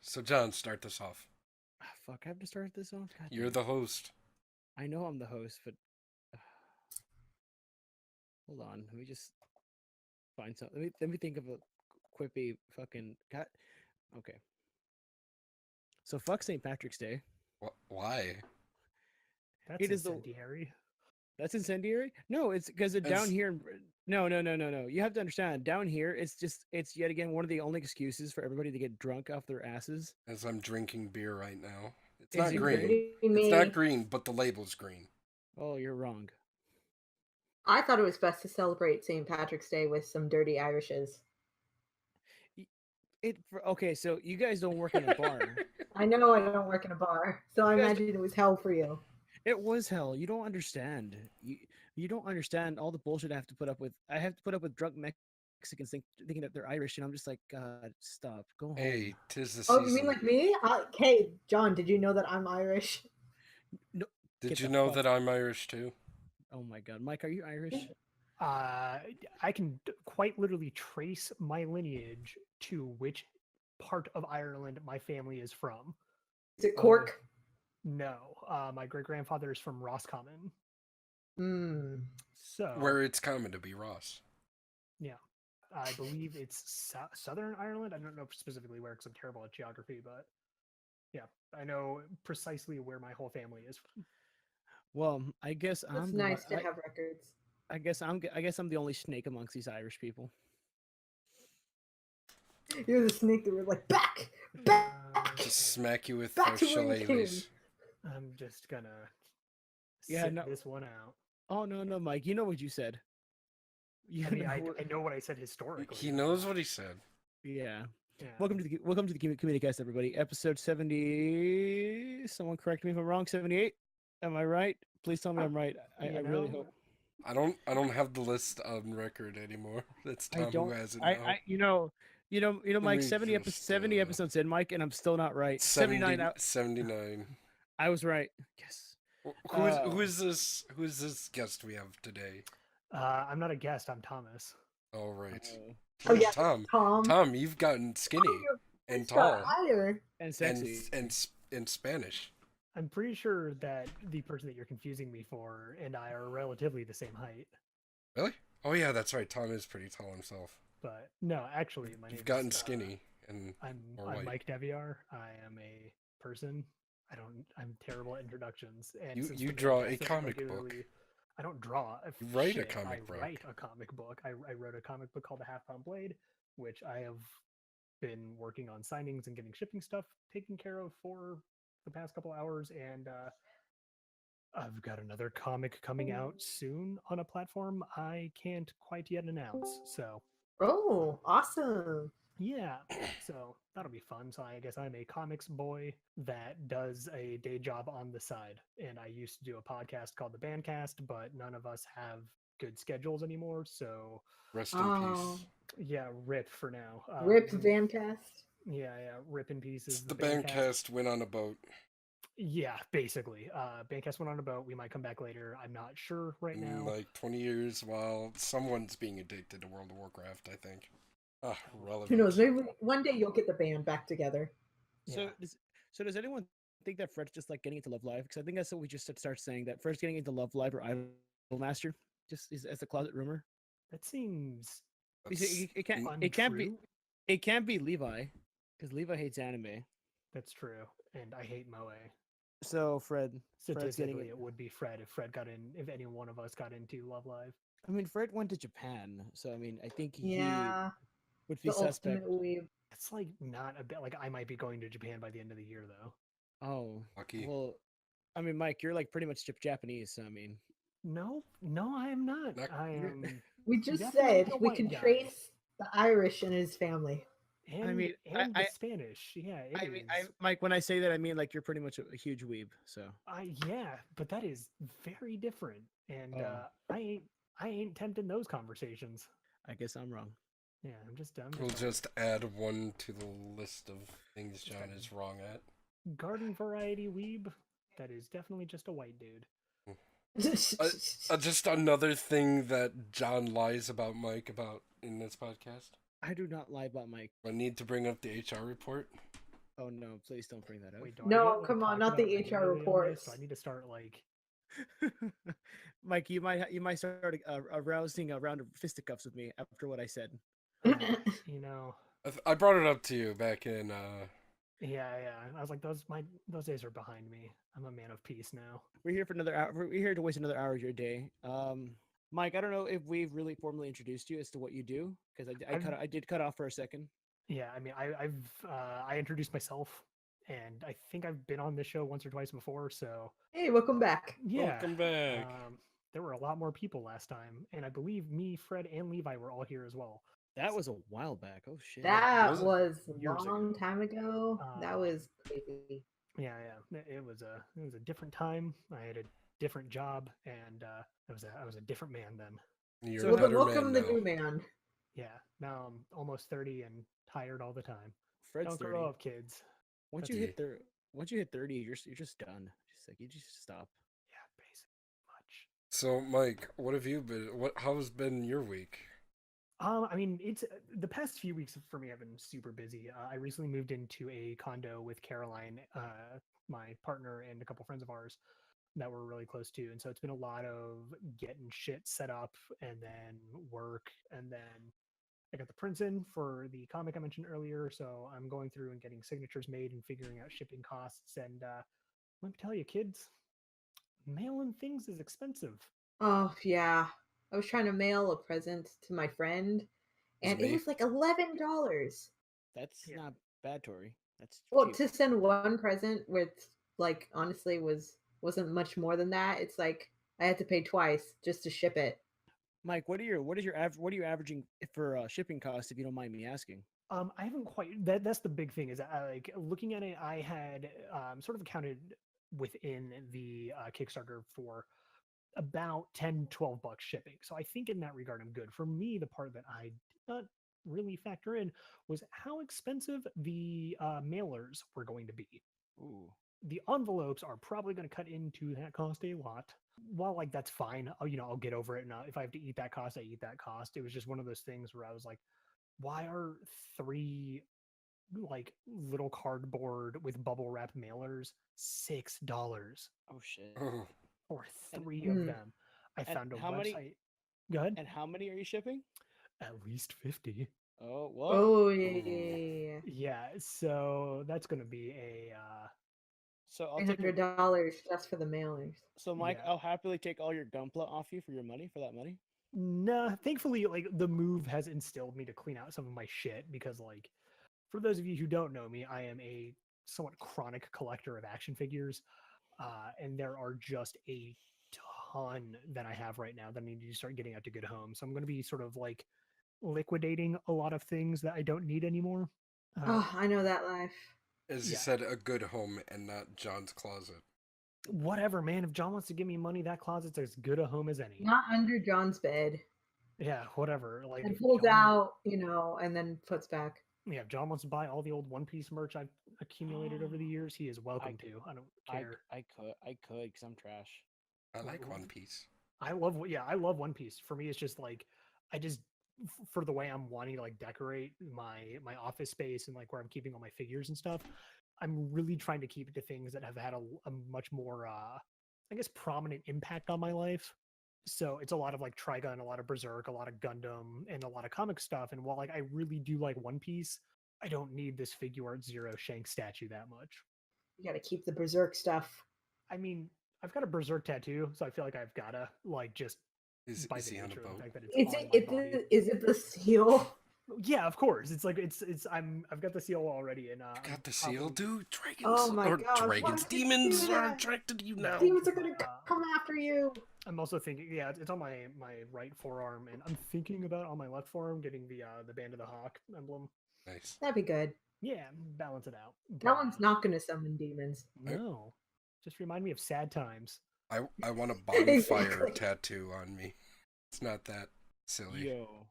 So John, start this off. Fuck, I have to start this off? God You're damn. the host. I know I'm the host, but... hold on, let me just find something. Let me think of a quippy fucking... God... Okay. So fuck St. Patrick's Day. Why? That's It is incendiary. That's incendiary? No, it's because down here... No. You have to understand, down here, it's yet again one of the only excuses for everybody to get drunk off their asses. As I'm drinking beer right now. It's Is not it green. It's not green, but the label's green. Oh, you're wrong. I thought it was best to celebrate St. Patrick's Day with some dirty Irishes. Okay, so you guys don't work in a bar. I know I don't work in a bar, so I imagine it was hell for you. It was hell. You don't understand. You don't understand all the bullshit I have to put up with. I have to put up with drunk Mexicans thinking that they're Irish, and I'm just like, God, stop. Go home. Hey, 'tis the Oh, season. you mean like me? Hey, John, did you know that I'm Irish? No. Did you know that I'm Irish too? Oh my God, Mike, are you Irish? I can quite literally trace my lineage to which part of Ireland my family is from. Is it Cork? No, my great-grandfather is from Roscommon. So where it's common to be Ross. Yeah, I believe it's Southern Ireland. I don't know specifically where because I'm terrible at geography, but yeah, I know precisely where my whole family is from. Well, I guess It's nice to have records. I guess I'm the only snake amongst these Irish people. You're the snake that were like back. Just smack you with back those to where you came. shillelaghs. I'm just gonna sit this one out. Oh no, Mike, you know what you said. I know what I said historically. He knows what he said. Yeah. Welcome to the Communicast, everybody. Episode 70. Someone correct me if I'm wrong. 78. Am I right? Please tell me I'm right. I really hope. I don't have the list on record anymore. That's Tom who has it now. You know, Mike. 70 episodes in, Mike, and I'm still not right. 79. 79. I was right. Yes. Who is this guest we have today? I'm not a guest. I'm Thomas. Oh right. Oh yeah, Tom. Tom. Tom, you've gotten skinny and tall and sexy and Spanish. I'm pretty sure that the person that you're confusing me for and I are relatively the same height. Really? Oh yeah, that's right. Tom is pretty tall himself. But no, actually, my name You've gotten is, skinny and I'm Mike DeVillar. I am a person. I'm terrible at introductions. And you draw a comic book. I don't draw. You write a comic book. I write a comic book. I wrote a comic book called The Half Pound Blade, which I have been working on signings and getting shipping stuff taken care of for the past couple hours, and I've got another comic coming out soon on a platform I can't quite yet announce. So, oh, awesome! Yeah, so that'll be fun. So I guess I'm a comics boy that does a day job on the side, and I used to do a podcast called the Bandcast, but none of us have good schedules anymore. So rest in peace. Yeah, rip for now. Rip Bandcast. Yeah, rip in pieces. The Bandcast went on a boat. Yeah, basically. Bandcast went on a boat. We might come back later. I'm not sure right now. Like 20 years while someone's being addicted to World of Warcraft, I think. Relevant. Who knows? Maybe one day you'll get the band back together. So, does anyone think that Fred's just like getting into Love Live? Because I think that's what we just start saying, that Fred's getting into Love Live or Idolmaster, just as a closet rumor. That seems. It can't be Levi, because Levi hates anime. That's true, and I hate Moe. So Fred's statistically, it would be Fred if any one of us got into Love Live. I mean, Fred went to Japan, so I mean, I think he would be the suspect. It's like not a bit like I might be going to Japan by the end of the year, though. Oh, lucky. Well, I mean, Mike, you're like pretty much Japanese, so I mean. No, I am not. I am. We just said we can trace the Irish in his family. And, the Spanish, yeah. Mike, when I say that, I mean like you're pretty much a huge weeb. So. Yeah, but that is very different, and I ain't tempting those conversations. I guess I'm wrong. Yeah, I'm just dumb. We'll just add one to the list of things John is wrong at. Garden variety weeb. That is definitely just a white dude. Just another thing that John lies about Mike about in this podcast. I do not lie about Mike. I need to bring up the HR report. Oh no! Please don't bring that up. Wait, do I No, get, like, come on, talked not the about HR regularly on this? reports. Do I need to start like? Mike, you might start arousing a round of fisticuffs with me after what I said. You know, I brought it up to you back in. yeah. I was like, those days are behind me. I'm a man of peace now. We're here for another hour. We're here to waste another hour of your day. Mike, I don't know if we've really formally introduced you as to what you do, because I did cut off for a second. Yeah, I mean, I introduced myself, and I think I've been on this show once or twice before. So Hey, welcome back. yeah, Welcome back. there were a lot more people last time, and I believe me, Fred, and Levi were all here as well. That was a while back. Oh shit. That Was it? was a Years long ago. time ago. That Uh, was crazy. Yeah. It was a different time. I had a different job, and I was a different man then. You're So a Well, then better welcome man the now. new man. Yeah. Now I'm almost 30 and tired all the time. Fred's Don't 30. grow up, kids. Once That's you it. hit 30, you're just done. Just like you just stop. Yeah, basically much. So, Mike, what have you been? How's been your week? I mean, it's the past few weeks for me have been super busy. I recently moved into a condo with Caroline, my partner, and a couple friends of ours that we're really close to, and so it's been a lot of getting shit set up, and then work, and then I got the prints in for the comic I mentioned earlier, so I'm going through and getting signatures made and figuring out shipping costs. And let me tell you, kids, mailing things is expensive. Oh yeah. I was trying to mail a present to my friend, and it me. was like $11. That's Yeah. not bad, Tori. That's Well, cheap. to send one present, with like honestly wasn't much more than that. It's like I had to pay twice just to ship it. Mike, what are you averaging for shipping costs, if you don't mind me asking? I haven't quite. That's the big thing is like looking at it. I had sort of accounted within the Kickstarter for about 10, $12 shipping. So I think in that regard, I'm good. For me, the part that I did not really factor in was how expensive the mailers were going to be. Ooh. The envelopes are probably going to cut into that cost a lot. While like that's fine, I'll get over it. And if I have to eat that cost, I eat that cost. It was just one of those things where I was like, why are 3 like little cardboard with bubble wrap mailers $6 Oh shit. Oh, or And- 3 of Mm. them? I and found a how website. many- Go ahead. And how many are you shipping? At least 50. Oh well. Oh yeah. Yeah, so that's going to be a So I'll take $300 just for the mailers. So Mike, Yeah. I'll happily take all your gunpla off you for your money, for that money. nah, thankfully like the move has instilled me to clean out some of my shit because like for those of you who don't know me, I am a somewhat chronic collector of action figures. And there are just a ton that I have right now that I need to start getting out to good homes. So I'm going to be sort of like liquidating a lot of things that I don't need anymore. Oh, I know that life. as you Yeah. said, a good home and not John's closet. Whatever, man. If John wants to give me money, that closet's as good a home as any. Not under John's bed. Yeah, whatever. Like And if pulls John, out, and then puts back. yeah, if John wants to buy all the old One Piece merch I've accumulated over the years, he is welcome I- to. I don't I care. I could, because I'm trash. I like Ooh. One Piece. I love One Piece. For me, it's just like I just for the way I'm wanting to like decorate my office space and like where I'm keeping all my figures and stuff. I'm really trying to keep it to things that have had a much more I guess prominent impact on my life. So it's a lot of like Trigun, a lot of Berserk, a lot of Gundam, and a lot of comic stuff. And while like I really do like One Piece, I don't need this figure art Zero Shanks statue that much. You gotta keep the berserk stuff. I mean, I've got a Berserk tattoo, so I feel like I've gotta like just Is by is the he on a nature of the boat? fact that Is it's on it, my it body. is it the seal? Yeah, of course. It's like I've got the seal already, and You got the I'm seal, probably- dude. Dragons Oh my or gosh, why dragons, did you do demons are that? attracted to you now. Demons are gonna come after you. I'm also thinking, yeah, it's on my right forearm, and I'm thinking about on my left forearm getting the Band of the Hawk emblem. Nice. That'd be good. Yeah, balance it out. That But, one's not gonna summon demons. No, just remind me of sad times. I want a bonfire Exactly. tattoo on me. It's not that silly. Yo.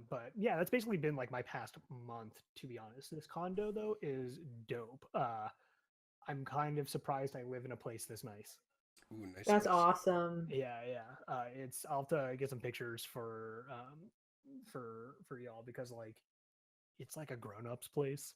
But yeah, that's basically been like my past month, to be honest. This condo though is dope. I'm kind of surprised I live in a place this nice. Ooh, nice. That's nice. awesome. Yeah. It's I'll have to get some pictures for y'all because like it's like a grown-ups place.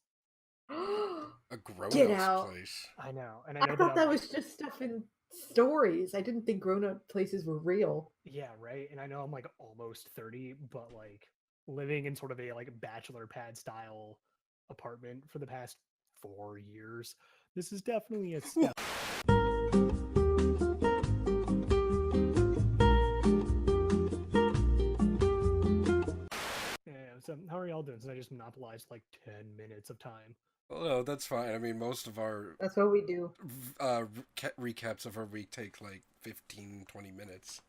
A A grown Get up's out. place. I know, and I I know thought that I'm was like, just stuff in stories. I didn't think grown-up places were real. yeah, right. And I know I'm like almost 30, but like living in sort of a like bachelor pad style apartment for the past 4 years, this is definitely a step. Yeah, so how are y'all doing? Since I just monopolized like 10 minutes of time. Well, no, that's fine. I mean, most of our That's what we do. recaps of our week take like 15, 20 minutes.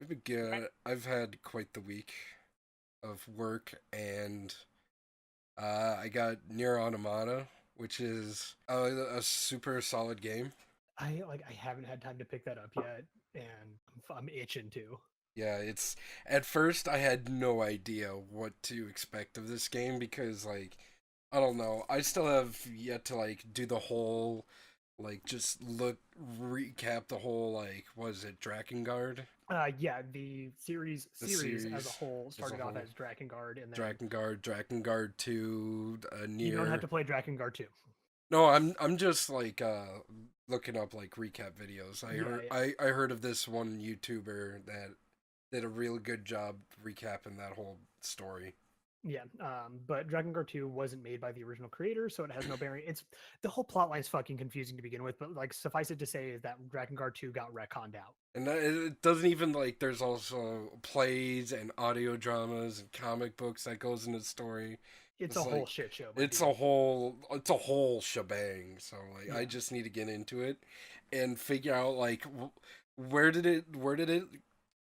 We've been good. I've had quite the week of work, and I got Near Automata, which is a super solid game. I haven't had time to pick that up yet, and I'm itching to. Yeah, it's at first I had no idea what to expect of this game because like I don't know, I still have yet to like do the whole like just recap the whole like was it Drakengard? Yeah, the series The as a series whole started off whole. as Drakengard, and then Drakengard 2, you don't have Near. to play Drakengard 2. No, I'm just like looking up like recap videos. Yeah. I heard of this one YouTuber that did a really good job recapping that whole story. Yeah, but Drakengard 2 wasn't made by the original creator, so it has no bearing. It's the whole plot line is fucking confusing to begin with, but like suffice it to say is that Drakengard 2 got retconned out. And it doesn't even like there's also plays and audio dramas and comic books that goes into the story. It's It's a whole like shit show. my it's dude. a whole shebang. So like I Yeah. just need to get into it and figure out like where did it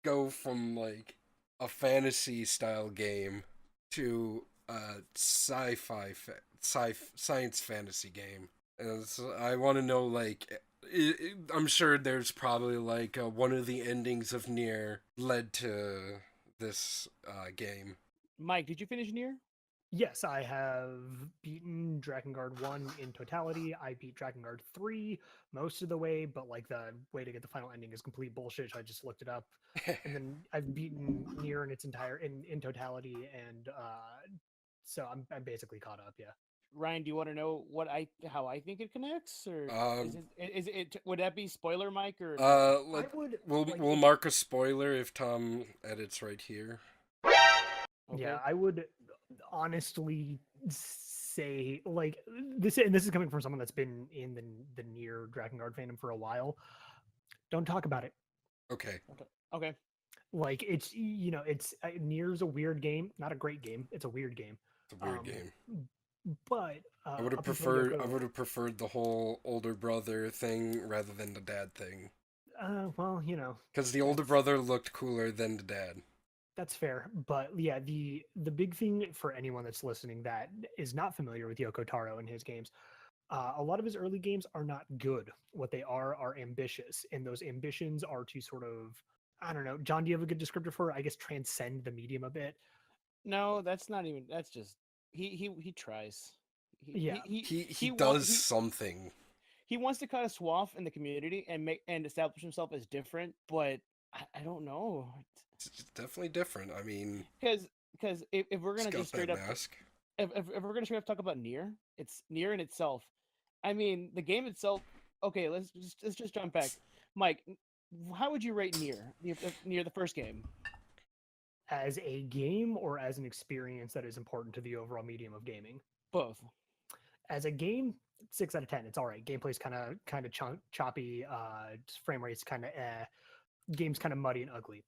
go from like a fantasy style game to a science fantasy game. And so I want to know like I'm sure there's probably like one of the endings of Nier led to this game. Mike, did you finish Near? Yes, I have beaten Drakengard 1 in totality. I beat Drakengard 3 most of the way, but like the way to get the final ending is complete bullshit. So I just looked it up. And then I've beaten Nier in its entire in totality, and so I'm basically caught up. Yeah. Ryan, do you want to know how I think it connects, or Um, is it would that be spoiler, Mike, or like I would we'll like we'll mark a spoiler if Tom edits right here. okay? yeah, I would honestly say like this, and this is coming from someone that's been in the Nier Drakengard fandom for a while. Don't talk about it. Okay. Okay. Like it's it's Nier's a weird game, not a great game. It's a weird game. It's a weird game. But I would have up until preferred the whole older brother thing rather than the dad thing. well, Because the older brother looked cooler than the dad. that's fair. But yeah, the big thing for anyone that's listening that is not familiar with Yoko Taro and his games, a lot of his early games are not good. What they are ambitious, and those ambitions are to sort of, I don't know. John, do you have a good descriptor for it? I guess transcend the medium a bit. No, that's not even. That's just he tries. Yeah. He wa- does something. he wants to cut a swath in the community and establish himself as different, but I don't know, It's definitely different. I mean, because if we're he's gonna got just straight that up mask. if we're gonna straight up talk about Nier, it's Nier in itself. I mean, the game itself. Okay, let's just jump back. Mike, how would you rate Nier? Nier, the first game. As a game or as an experience that is important to the overall medium of gaming? Both. As a game, 6 out of 10. It's all right. Gameplay's kind of choppy. Frame rate's kind of game's kind of muddy and ugly.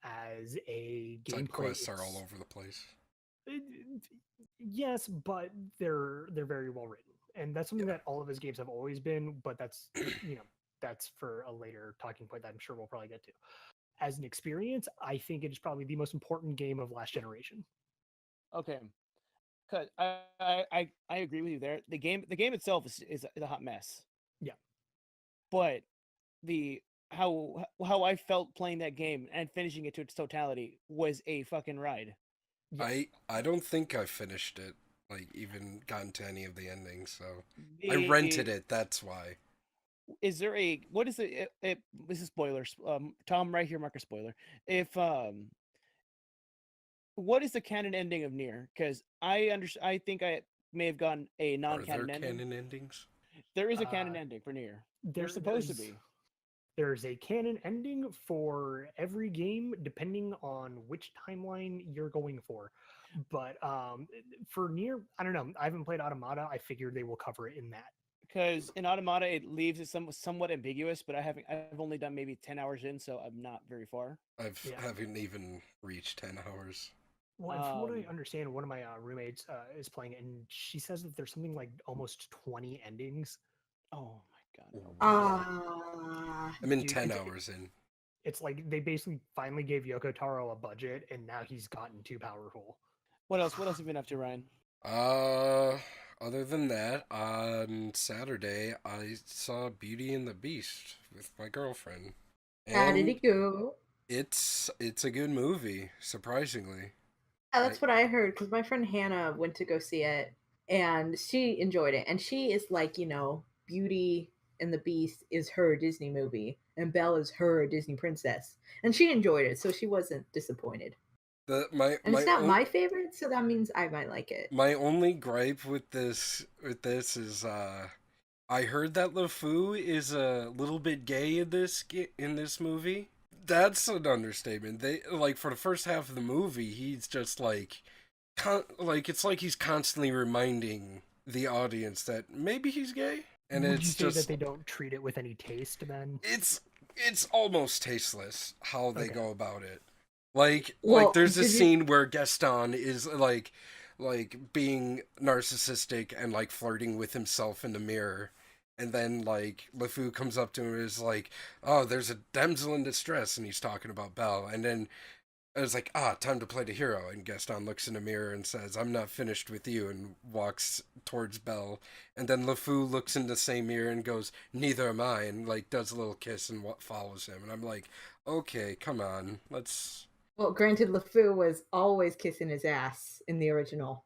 As a Side gameplay, quests are all over the place. yes, but they're very well written, and that's something that all of his games have always been. But that's that's for a later talking point that I'm sure we'll probably get to. As an experience, I think it is probably the most important game of last generation. Okay. Cause I agree with you there. The game itself is a hot mess. Yeah. But the how I felt playing that game and finishing it to its totality was a fucking ride. Yes. I don't think I finished it. Like even gotten to any of the endings. So I The- rented it. That's why. Is there a what is it this is spoilers. Tom, right here, mark a spoiler. If what is the canon ending of Nier? Because I think may have gotten a Are there non-canon ending. canon endings? There is a canon ending for Nier. There's supposed to be. There's a canon ending for every game, depending on which timeline you're going for. But for Nier, I don't know. I haven't played Automata. I figured they will cover it in that. Because in Automata, it leaves it somewhat ambiguous, but I've only done maybe 10 hours in, so I'm not very far. Haven't even reached 10 hours. Well, and from what I understand, one of my roommates is playing it, and she says that there's something like almost 20 endings. Oh my god. I'm in Dude, 10 hours in. It's like they basically finally gave Yoko Taro a budget, and now he's gotten too powerful. What else have you been up to, Ryan? Other than that, on Saturday, I saw Beauty and the Beast with my girlfriend. How did it go? It's a good movie, surprisingly. Yeah, that's what I heard, because my friend Hannah went to go see it, and she enjoyed it. And she is like, Beauty and the Beast is her Disney movie, and Belle is her Disney princess. And she enjoyed it, so she wasn't disappointed. It's not my favorite, so that means I might like it. My only gripe with this is I heard that LeFou is a little bit gay in this movie. That's an understatement. They for the first half of the movie, he's just it's like he's constantly reminding the audience that maybe he's gay, and Would you say that they don't treat it with any taste, then? It's almost tasteless how they go about it. Well, there's a scene where Gaston is being narcissistic and flirting with himself in the mirror, and then LeFou comes up to him and is like, "Oh, there's a damsel in distress," and he's talking about Belle, and then it's like, time to play the hero, and Gaston looks in the mirror and says, "I'm not finished with you," and walks towards Belle, and then LeFou looks in the same mirror and goes, "Neither am I," and does a little kiss and follows him, and I'm like, okay, come on, let's. Well, granted, LeFou was always kissing his ass in the original.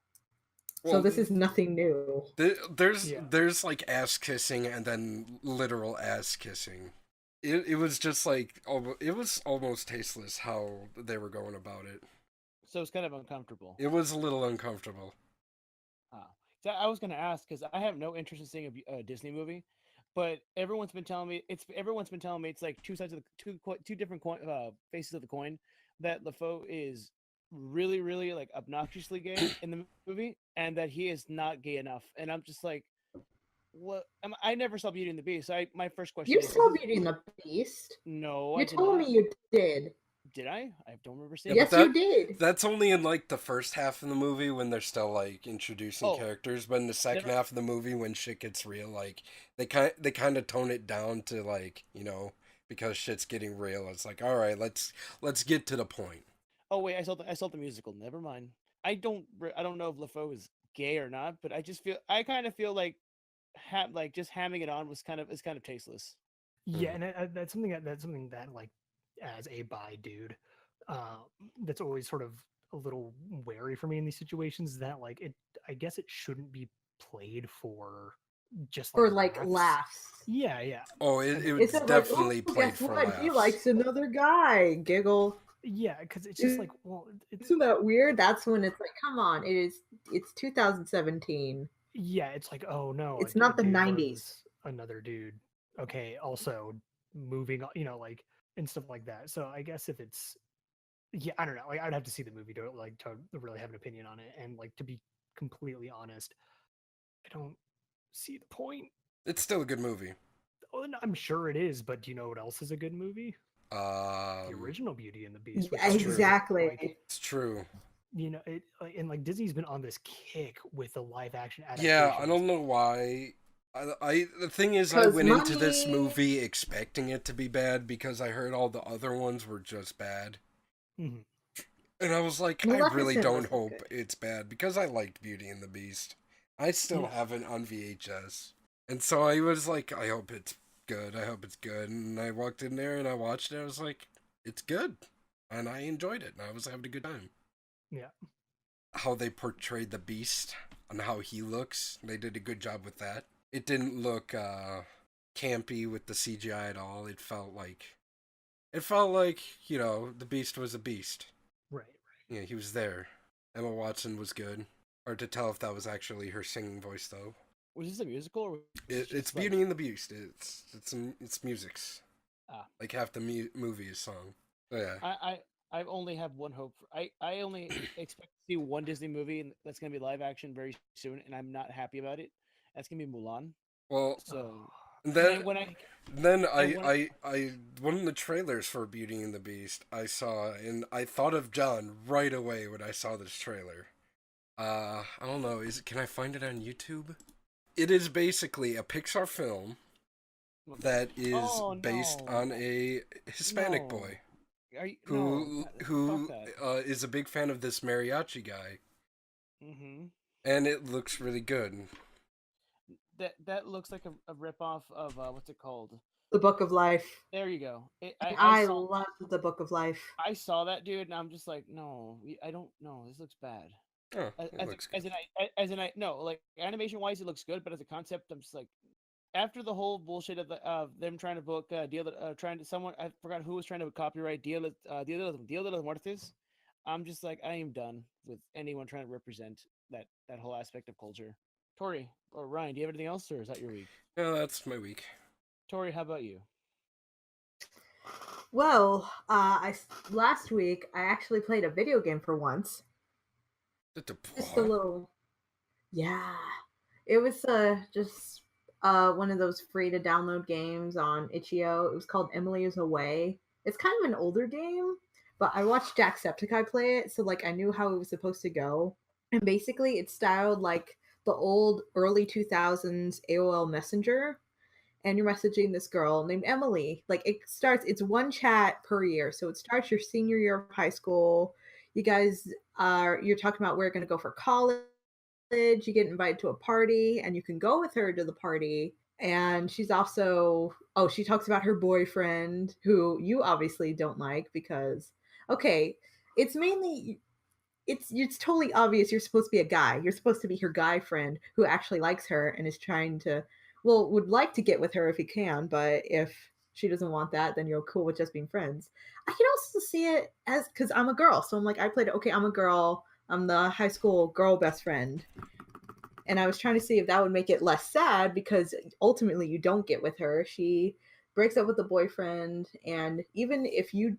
So this is nothing new. There's ass kissing and then literal ass kissing. It was just it was almost tasteless how they were going about it. So it's kind of uncomfortable. It was a little uncomfortable. So I was going to ask, because I have no interest in seeing a Disney movie, but everyone's been telling me it's like two sides of two different faces of the coin. That LeFou is really, really obnoxiously gay in the movie, and that he is not gay enough. And I'm just like, what? I never saw Beauty and the Beast. So my first question. You saw Beauty and the Beast? No, you told me you did. Did I? I don't remember seeing. Yes, you did. That's only in the first half of the movie when they're still introducing characters, but in the second half of the movie when shit gets real, they kind of tone it down to because shit's getting real. It's like, all right, let's get to the point. Oh wait, I saw the musical. Never mind. I don't know if LeFou is gay or not, but I kind of feel like just hamming it on is kind of tasteless. Yeah, and that's something that as a bi dude, that's always sort of a little wary for me in these situations. That I guess it shouldn't be played for just for laughs. Yeah. Oh, it's definitely played for laughs. He likes another guy. Giggle. Yeah, because it's just isn't that weird? That's when it's like, come on, it's 2017. Yeah, it's like, oh no, it's not the 90s. Another dude. Okay, also moving on, and stuff like that. So I guess if it's, I don't know. I'd have to see the movie to really have an opinion on it. And to be completely honest, I don't see the point. It's still a good movie. Oh, I'm sure it is, but do you know what else is a good movie? The original Beauty and the Beast. Yeah, exactly. It's true. And Disney's been on this kick with the live action adaptations. Yeah, I don't know why. The thing is, I went into this movie expecting it to be bad because I heard all the other ones were just bad. Mm-hmm. And I was like, I really don't hope it's bad because I liked Beauty and the Beast. I still have it on VHS. And so I was like, I hope it's good. And I walked in there and I watched it. I was like, it's good. And I enjoyed it. And I was having a good time. Yeah. How they portrayed the Beast and how he looks. They did a good job with that. It didn't look campy with the CGI at all. It felt like, the Beast was a beast. Right. Yeah, he was there. Emma Watson was good. Hard to tell if that was actually her singing voice, though. Was this a musical? Or was It's just, like- Beauty and the Beast. It's musics. Ah. Like half the movie is song. So, yeah. I only have one hope. I only expect to see one Disney movie and that's going to be live action very soon, and I'm not happy about it. That's going to be Mulan. Well, So then when I one of the trailers for Beauty and the Beast I saw, and I thought of John right away when I saw this trailer. I don't know. Can I find it on YouTube? It is basically a Pixar film that is based on a Hispanic boy who is a big fan of this mariachi guy. Mm-hmm. And it looks really good. That looks like a ripoff of what's it called? The Book of Life. There you go. I love The Book of Life. I saw that, dude, and I'm just like, no, I don't know. This looks bad. Oh, it looks good. No, like animation wise, it looks good, but as a concept, I'm just like, after the whole bullshit of them trying to book I forgot who was trying to copyright Dia de los Muertos. I'm just like, I am done with anyone trying to represent that whole aspect of culture. Tori or Ryan, do you have anything else, or is that your week? No, that's my week. Tori, how about you? Well, last week I actually played a video game for once. Just a little, yeah. It was just one of those free to download games on itch.io. It was called Emily is Away. It's kind of an older game, but I watched Jacksepticeye play it, so like I knew how it was supposed to go. And basically, it's styled like the old early 2000s AOL Messenger, and you're messaging this girl named Emily. Like it's one chat per year, so it starts your senior year of high school. You guys you're talking about where you're going to go for college. You get invited to a party, and you can go with her to the party. And she's also she talks about her boyfriend, who you obviously don't like because it's mainly. It's totally obvious you're supposed to be a guy. You're supposed to be her guy friend who actually likes her and is trying to, would like to get with her if he can, but if she doesn't want that, then you're cool with just being friends. I can also see it as, because I'm a girl, so I'm like, I played it, okay, I'm a girl, I'm the high school girl best friend. And I was trying to see if that would make it less sad, because ultimately you don't get with her. She breaks up with the boyfriend, and even if your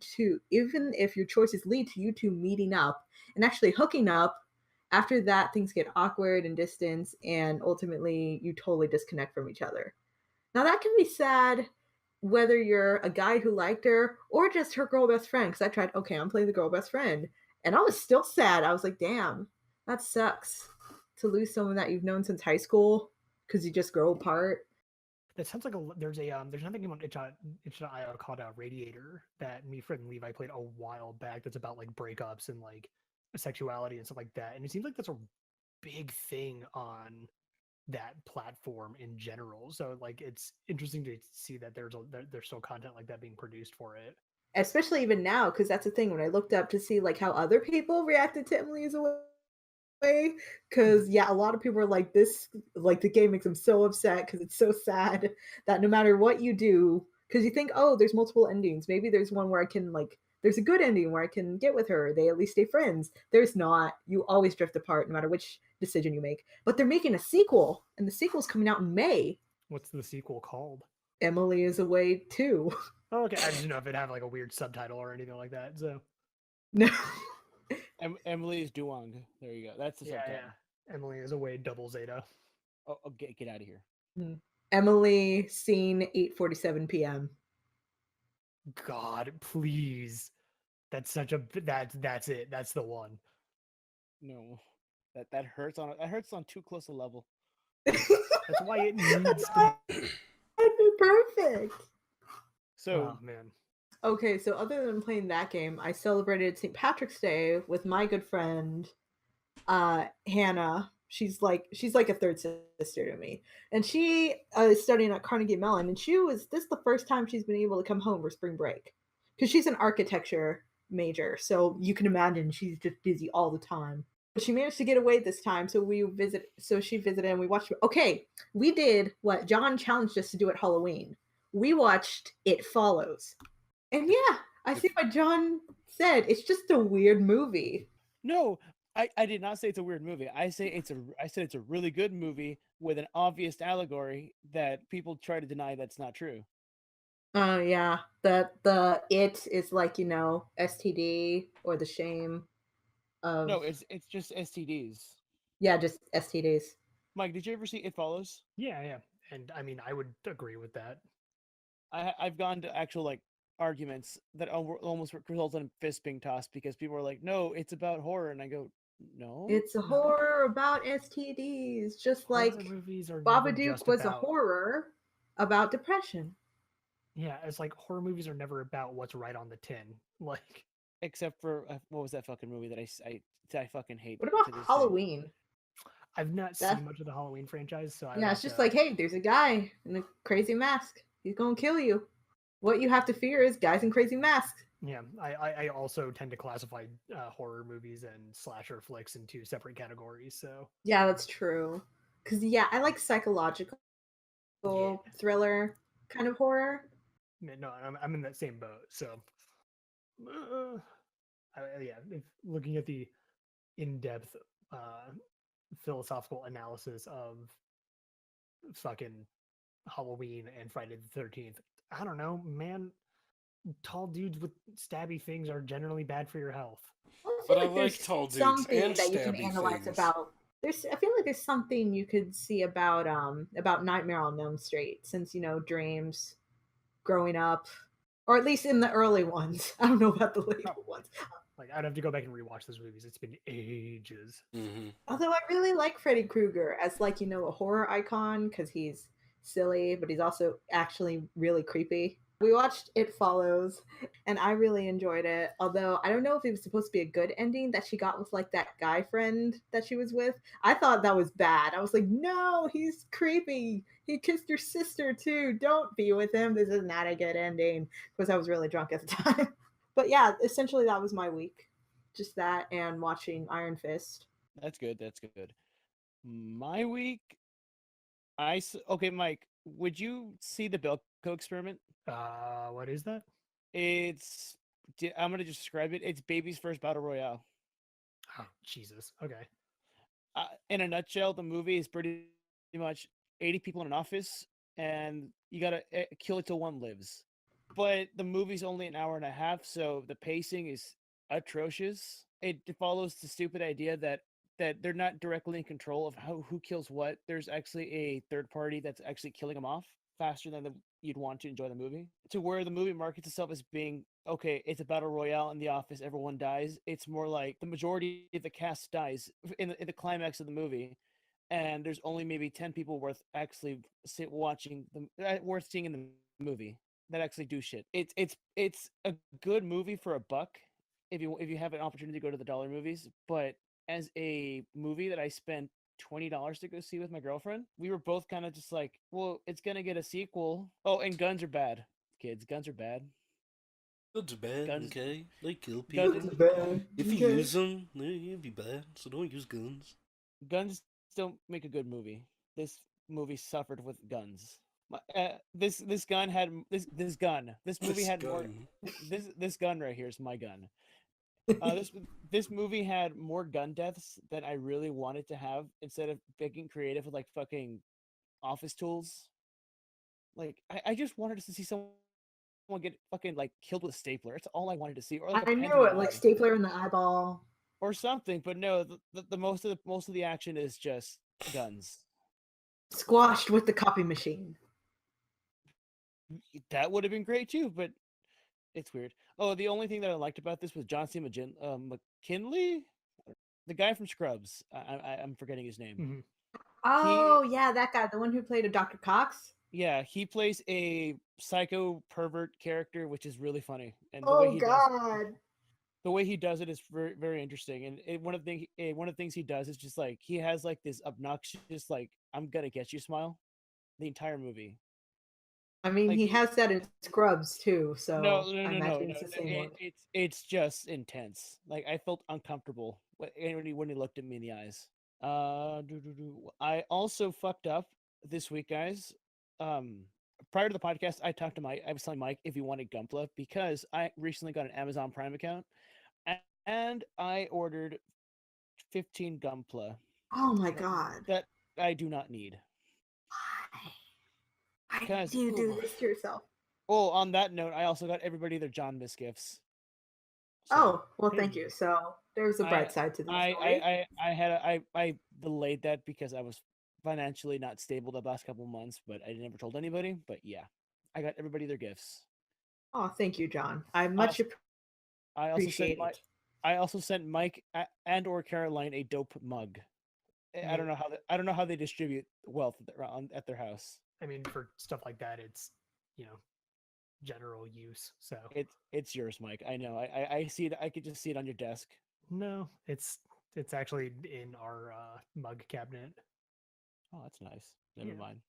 choices lead to you two meeting up and actually hooking up, after that things get awkward and distant, and ultimately you totally disconnect from each other. Now that can be sad whether you're a guy who liked her or just her girl best friend, because I tried, I'm playing the girl best friend, and I was still sad. I was like, damn, that sucks to lose someone that you've known since high school because you just grow apart. That sounds like there's nothing on itch.io called Radiator that me, Fred, and Levi played a while back. That's about like breakups and like sexuality and stuff like that. And it seems like that's a big thing on that platform in general. So like it's interesting to see that there's still content like that being produced for it. Especially even now, because that's the thing. When I looked up to see like how other people reacted to Emily's Away, because a lot of people are like, this, like the game makes them so upset because it's so sad that no matter what you do, because you think, there's multiple endings, maybe there's one where I can there's a good ending where I can get with her, they at least stay friends. There's not. You always drift apart no matter which decision you make. But they're making a sequel, and the sequel's coming out in May. What's the sequel called? Emily is Away 2. Oh, okay. I didn't know if it'd have like a weird subtitle or anything like that. So no. Emily is Duong. There you go. That's the subtitle. Yeah. Emily is Away double Zeta. Oh, get out of here. Emily, scene 8:47 p.m. God, please. That's such a that's it. That's the one. No. That hurts on too close a level. That's why it needs to be perfect. So, oh man. Okay, so other than playing that game, I celebrated St. Patrick's Day with my good friend Hannah. She's like a third sister to me, and she is studying at Carnegie Mellon. And this is the first time she's been able to come home for spring break, because she's an architecture major. So you can imagine she's just busy all the time. But she managed to get away this time, so she visited and we watched. Okay, we did what John challenged us to do at Halloween. We watched It Follows. And I see what John said. It's just a weird movie. No, I did not say it's a weird movie. I said it's a really good movie with an obvious allegory that people try to deny that's not true. Oh yeah, the it is like STD or the shame of No, it's just STDs. just STDs. Mike, did you ever see It Follows? Yeah. And I mean, I would agree with that. I've gone to actual like arguments that almost resulted in fists being tossed because people are like, "No, it's about horror," and I go, "No, It's a horror about STDs, just Horror like movies are never Babadook just was a about. horror about depression. Yeah, it's like horror movies are never about what's right on the tin. Like, except for what was that fucking movie that I fucking hate." What to about this day. Halloween? I've not That- seen much of the Halloween franchise, so I Yeah, would it's have just to- like, hey, there's a guy in a crazy mask. He's gonna kill you. What you have to fear is guys in crazy masks. Yeah, I also tend to classify horror movies and slasher flicks in two separate categories. So Yeah, that's true. Cause I like psychological thriller kind of horror. no, I'm in that same boat. So looking at the in-depth philosophical analysis of fucking Halloween and Friday the 13th, I don't know, man. Tall dudes with stabby things are generally bad for your health. I But feel I like there's like tall dudes something and that you can stabby analyze things. about. I feel like there's something you could see about Nightmare on Elm Street, since dreams growing up, or at least in the early ones. I don't know about the later Probably. ones. Like, I'd have to go back and rewatch those movies. It's been ages. Mm-hmm. Although I really like Freddy Krueger as like a horror icon because he's silly, but he's also actually really creepy. We watched It Follows, and I really enjoyed it. Although I don't know if it was supposed to be a good ending that she got with like that guy friend that she was with. I thought that was bad. I was like, no, he's creepy. He kissed your sister too. Don't be with him. This is not a good ending because I was really drunk at the time. But yeah, essentially that was my week. Just that and watching Iron Fist. That's good. That's good. My week, okay, Mike. Would you see the Belko experiment? What is that? I'm gonna just describe it. It's baby's first battle royale. Oh, Jesus. Okay. In a nutshell, the movie is pretty much 80 people in an office, and you gotta kill it till one lives. But the movie's only an hour and a half, so the pacing is atrocious. It follows the stupid idea that they're not directly in control of who kills what. There's actually a third party that's actually killing them off faster than you'd want to enjoy the movie. To where the movie markets itself as being, okay, it's a battle royale in the office, everyone dies. It's more like the majority of the cast dies in the climax of the movie, and there's only maybe 10 people worth actually watching worth seeing in the movie that actually do shit. It's a good movie for a buck if you have an opportunity to go to the dollar movies, but as a movie that I spent $20 to go see with my girlfriend, we were both kind of just like, well, it's gonna get a sequel. Oh, and guns are bad, kids. Guns are bad. Guns are bad, Guns- okay? They kill people. Guns, If you use them, it'd be bad. So don't use guns. guns don't make a good movie. This movie suffered with guns. This gun had this gun. This movie had more. This gun right here is my gun. This movie had more gun deaths than I really wanted to have. Instead of being creative with like fucking office tools, like I just wanted to see someone get fucking like killed with a stapler. It's all I wanted to see, or like I knew it, like stapler in the eyeball or something. But no, the most of the action is just guns. squashed with the copy machine. That would have been great too, but it's weird. Oh, the only thing that I liked about this was John C. McKinley, the guy from Scrubs. I'm forgetting his name. Mhm. Oh yeah, that guy, the one who played a Dr. Cox. Yeah, he plays a psycho pervert character, which is really funny. And the way he does it is very, very interesting. And one of the things he does is just like he has like this obnoxious like I'm gonna get you smile, the entire movie. I mean, Like, he has that in Scrubs too, so No. I imagine it's the same one. It's just intense. Like I felt uncomfortable when he looked at me in the eyes. I also fucked up this week, guys. Prior to the podcast, I talked to Mike. I was telling Mike if he wanted Gunpla because I recently got an Amazon Prime account, and I ordered 15 Gunpla Oh my god. that I do not need. Why Because do you do this to yourself? oh, on that note, I also got everybody their John Miss gifts. So, Oh, well, thank Hey. you. So there's a bright side to the story. I delayed that because I was financially not stable the last couple of months, but I never told anybody. But yeah, I got everybody their gifts. Oh, thank you, John. I much I also sent appreciate it. I also sent Mike and or Caroline a dope mug. I don't know how I don't know how they distribute wealth at their house. I mean, for stuff like that, it's general use. So It's yours, Mike. I know. I see it. I could just see it on your desk. no, it's actually in our mug cabinet. Oh, that's nice. Never Yeah. mind.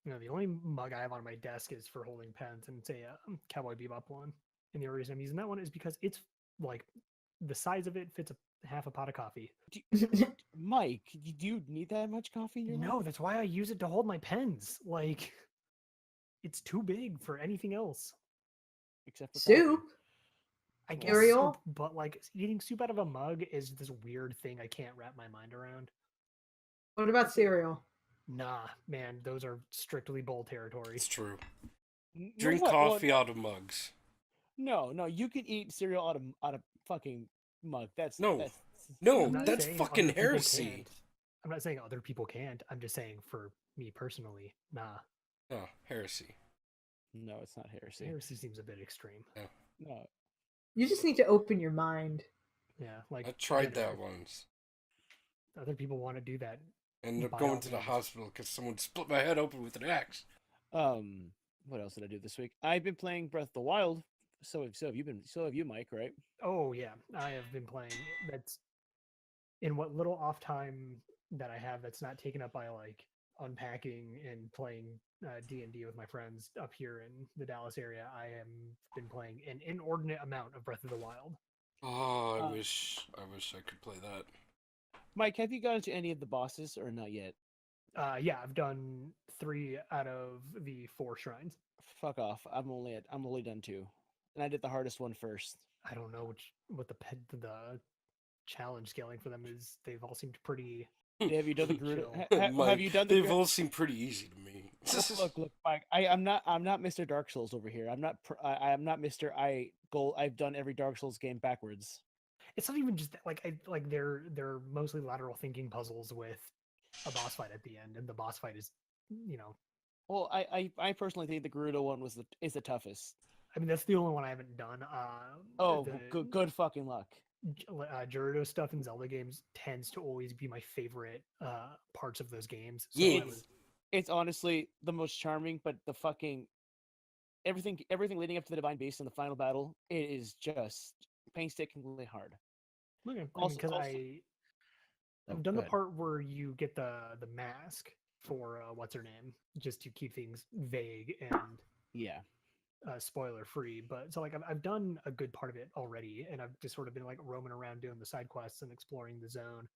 The only mug I have on my desk is for holding pens, and it's a Cowboy Bebop one. And the only reason I'm using that one is because it's like the size of it fits half a pot of coffee. Mike, do you need that much coffee in your life? No, that's why I use it to hold my pens. Like, it's too big for anything else. Except for Soup. I guess Cereal? soup, but like eating soup out of a mug is this weird thing I can't wrap my mind around. What about cereal? Nah, man, those are strictly bowl territory. It's true. No, Drink what? coffee out of mugs. No, you can eat cereal out of fucking mug. No, I'm not that's saying fucking other people heresy. can't. I'm not saying other people can't. I'm just saying for me personally, nah. Oh, heresy. No, it's not heresy. Heresy seems a bit extreme. No, You just need to open your mind. Yeah, like I tried you know, that once. Other people want to do that. Ended up By going all to the means. hospital because someone split my head open with an axe. what else did I do this week? I've been playing Breath of the Wild. So have you, Mike, right? Oh yeah, I have been playing. That's in what little off time that I have. That's not taken up by like unpacking and playing D&D with my friends up here in the Dallas area. I am been playing an inordinate amount of Breath of the Wild. Oh, I Uh, wish I could play that. Mike, have you gotten to any of the bosses or not yet? Yeah, I've done 3 out of the 4 shrines. Fuck off. I'm only done 2, and I did the hardest one first. I don't know what the challenge scaling for them is. They've all seemed pretty. Have you done the Gerudo? Chill. Mike, Have you done the? they've all seemed pretty easy to me. Look, Mike. I'm not Mr. Dark Souls over here. I'm not. I'm not Mr. I've done every Dark Souls game backwards. It's not even just that, like they're mostly lateral thinking puzzles with a boss fight at the end, and the boss fight is, Well, I personally think the Gerudo one is the toughest. I mean, that's the only one I haven't done. Oh, good fucking luck. Gerudo stuff in Zelda games tends to always be my favorite parts of those games. So Yeah. It's honestly the most charming, but the fucking everything leading up to the Divine Beast in the final battle, it is just painstakingly hard. Okay, Also- because also- I've done the part where you get the mask for what's her name, just to keep things vague and Yeah. spoiler free. But so like I've done a good part of it already, and I've just sort of been like roaming around doing the side quests and exploring the zone.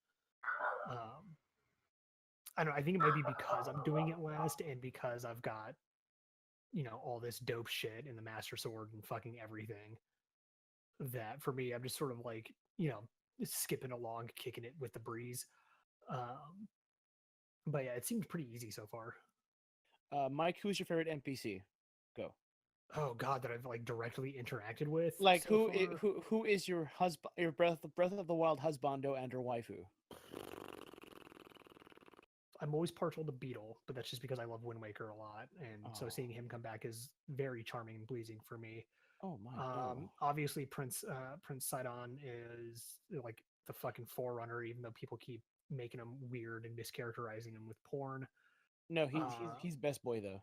I don't know, I think it might be because I'm doing it last and because I've got all this dope shit in the Master Sword and fucking everything, that for me I'm just sort of like skipping along, kicking it with the breeze. But yeah, it seems pretty easy so far. Mike, who's your favorite NPC? Go. Oh god, that I've like directly interacted with. Like so far? who is your husband? Your Breath of the Wild husbando and her waifu? I'm always partial to Beetle, but that's just because I love Wind Waker a lot, and so seeing him come back is very charming and pleasing for me. Oh my. Obviously, Prince Sidon is like the fucking forerunner, even though people keep making him weird and mischaracterizing him with porn. No, he's best boy though.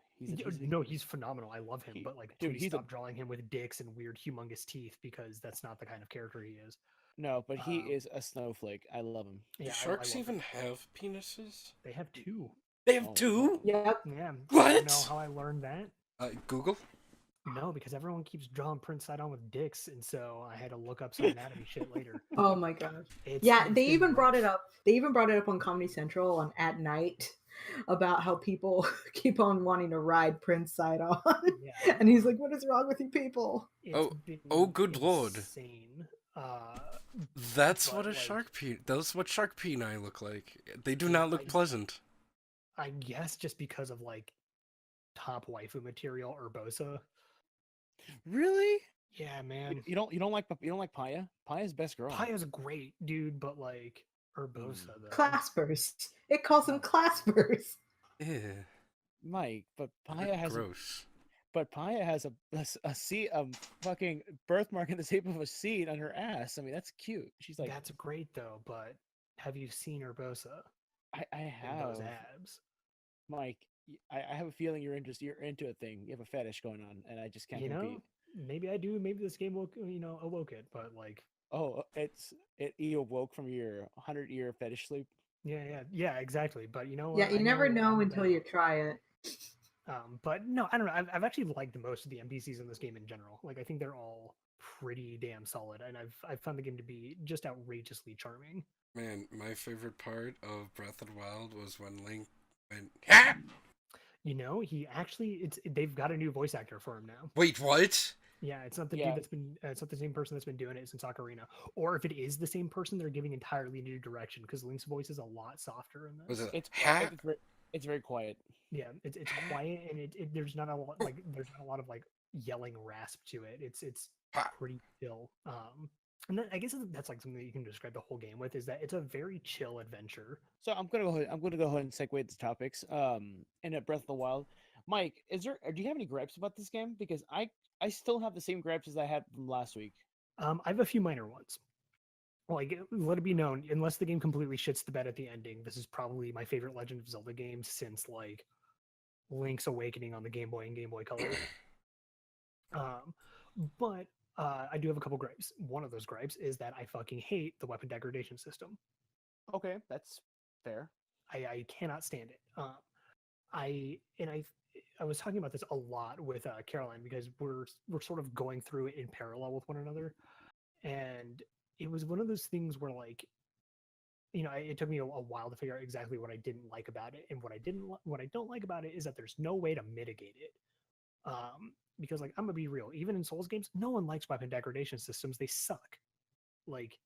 He's phenomenal. I love him, but like, dude, please stop drawing him with dicks and weird, humongous teeth, because that's not the kind of character he is. No, but he is a snowflake. I love him. Do Yeah, sharks I love even him. have penises? They have 2. They have Oh, 2? Yep. Yeah. What? I don't know how I learned that. Google? No, because everyone keeps drawing Prince Sidon with dicks, and so I had to look up some anatomy shit later. Oh my god. It's Yeah, they been even brought rough. it up. They even brought it up on Comedy Central on At Night about how people keep on wanting to ride Prince Sidon. Yeah. And he's like, what is wrong with you people? It's Oh, been oh, good lord. insane. That's but, what a like, shark peni. That's what shark peni look like. They do Yeah, not look pleasant. I guess just because of like top waifu material, Urbosa. Really? Yeah, man. You don't like Paya? Paya's best girl. Paya's great, dude, but like Urbosa though. Claspers. It calls them claspers. Yeah, Mike, but Paya has gross. Paya has a seed, fucking birthmark in the shape of a seed on her ass. I mean, that's cute. She's like, That's great though, but have you seen Urbosa I and those have, abs? Mike. I have a feeling you're into a thing. You have a fetish going on, and I just can't You compete. know, maybe I do. Maybe this game will, awoke it. But like, Oh, you awoke from your 100-year fetish sleep. yeah, exactly. But you know what? Yeah, you I never know know I'm until better. you try it. But no, I don't know. I've actually liked most of the NPCs in this game in general. Like, I think they're all pretty damn solid, and I've found the game to be just outrageously charming. Man, my favorite part of Breath of the Wild was when Link went. Ha! You know, he actually they've got a new voice actor for him now. Wait, what? Yeah, it's not the Yeah. dude that's been it's not the same person that's been doing it since Ocarina. Or if it is the same person, they're giving entirely new direction because Link's voice is a lot softer in this. Was it It's ha? it's very quiet. Yeah, it's quiet and there's not a lot of like yelling rasp to it. It's Ha! pretty chill. And then I guess that's like something that you can describe the whole game with is that it's a very chill adventure. So I'm gonna go ahead and segue the topics. And at Breath of the Wild, Mike, do you have any gripes about this game? Because I still have the same gripes as I had from last week. I have a few minor ones. Like, let it be known, unless the game completely shits the bed at the ending, this is probably my favorite Legend of Zelda game since like Link's Awakening on the Game Boy and Game Boy Color. But I do have a couple gripes. One of those gripes is that I fucking hate the weapon degradation system. Okay, that's fair. I cannot stand it. I was talking about this a lot with Caroline because we're sort of going through it in parallel with one another, and it was one of those things where like, it took me a while to figure out exactly what I didn't like about it, and what I don't like about it is that there's no way to mitigate it. Because like I'm gonna be real, even in Souls games, no one likes weapon degradation systems. They suck. Like,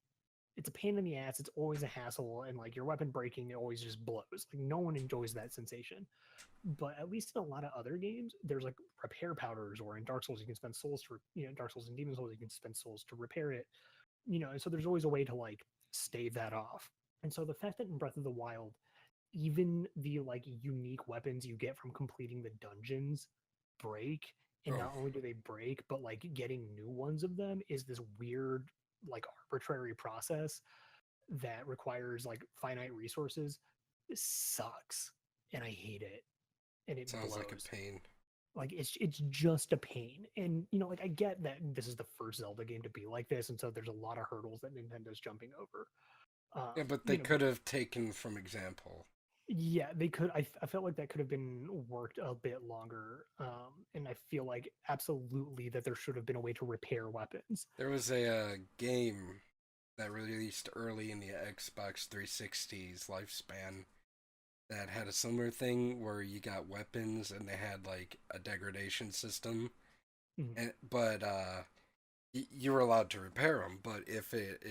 it's a pain in the ass. It's always a hassle, and like your weapon breaking, it always just blows. Like, no one enjoys that sensation. But at least in a lot of other games, there's like repair powders, or in Dark Souls you can spend souls to, Dark Souls and Demon Souls you can spend souls to repair it. And so there's always a way to like stave that off. And so the fact that in Breath of the Wild, even the like unique weapons you get from completing the dungeons break, and not only do they break, but like getting new ones of them is this weird, like, arbitrary process that requires like finite resources. This sucks, and I hate it, and it Sounds blows. like a pain. Like, it's just a pain. And like, I get that this is the first Zelda game to be like this, and so there's a lot of hurdles that Nintendo's jumping over. Yeah, but they could have taken from example. Yeah, they could. I felt like that could have been worked a bit longer. And I feel like absolutely that there should have been a way to repair weapons. There was a game that released early in the Xbox 360's lifespan that had a similar thing where you got weapons and they had like a degradation system, but you were allowed to repair them. But if it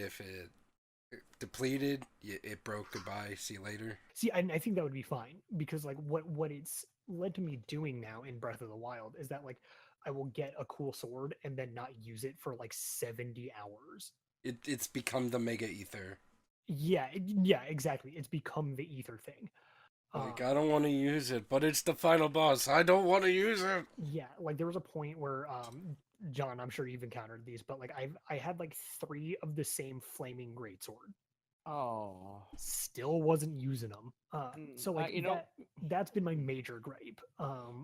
depleted, it broke. Goodbye. See you later. See, I think that would be fine, because like what it's led to me doing now in Breath of the Wild is that like I will get a cool sword and then not use it for like 70 hours. It's become the Mega Ether. Yeah, exactly. It's become the ether thing. Like, I don't want to use it, but it's the final boss. I don't want to use it. Yeah, like there was a point where John, I'm sure you've encountered these, but like I had like 3 of the same flaming greatsword. Oh, Still wasn't using them. So like that's been my major gripe.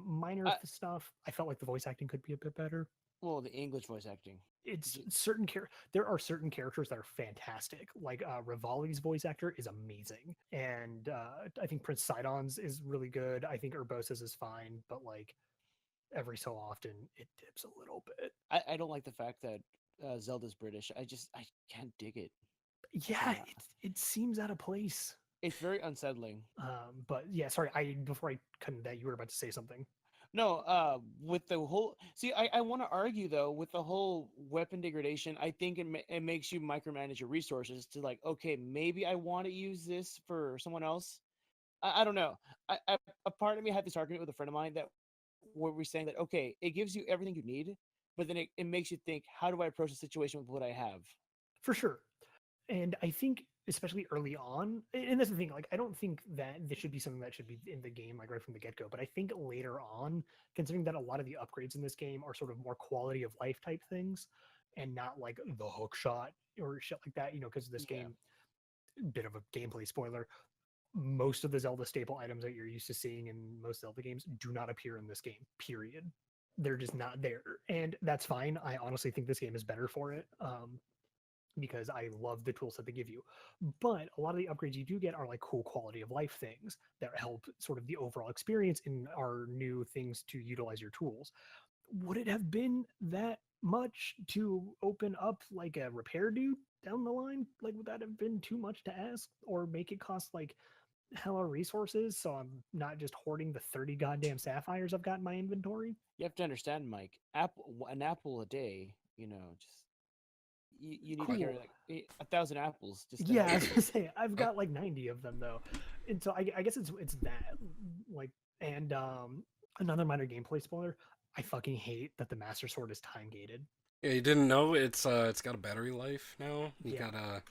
Minor stuff, I felt like the voice acting could be a bit better. Well, the English voice acting. It's there are certain characters that are fantastic. Like Rivali's voice actor is amazing, and I think Prince Sidon's is really good. I think Urbosa's is fine, but like every so often it dips a little bit. I don't like the fact that Zelda's British. I can't dig it. Yeah, it seems out of place. It's very unsettling. But yeah, sorry. Before I cut into that, you were about to say something. No, with the whole I want to argue though with the whole weapon degradation. I think it makes you micromanage your resources to like, okay, maybe I want to use this for someone else. I don't know. A part of me had this argument with a friend of mine that where we're saying that okay, it gives you everything you need, but then it makes you think, how do I approach the situation with what I have? For sure. And I think, especially early on, and that's the thing, like, I don't think that this should be something that should be in the game, like, right from the get go. But I think later on, considering that a lot of the upgrades in this game are sort of more quality of life type things and not like the hook shot or shit like that, because this Yeah. game, bit of a gameplay spoiler, most of the Zelda staple items that you're used to seeing in most Zelda games do not appear in this game, period. They're just not there. And that's fine. I honestly think this game is better for it. Because I love the tools that they give you. But a lot of the upgrades you do get are like cool quality of life things that help sort of the overall experience and are new things to utilize your tools. Would it have been that much to open up like a repair dude down the line? Like, would that have been too much to ask, or make it cost like hella resources so I'm not just hoarding the 30 goddamn sapphires I've got in my inventory? You have to understand, Mike. An apple a day. Just you need to carry Cool. like 1,000 apples just to Yeah, I help was you. gonna say I've got like 90 of them though, and so I guess it's that like, and another minor gameplay spoiler. I fucking hate that the Master Sword is time gated. Yeah, you didn't know it's got a battery life now. You Yeah, gotta.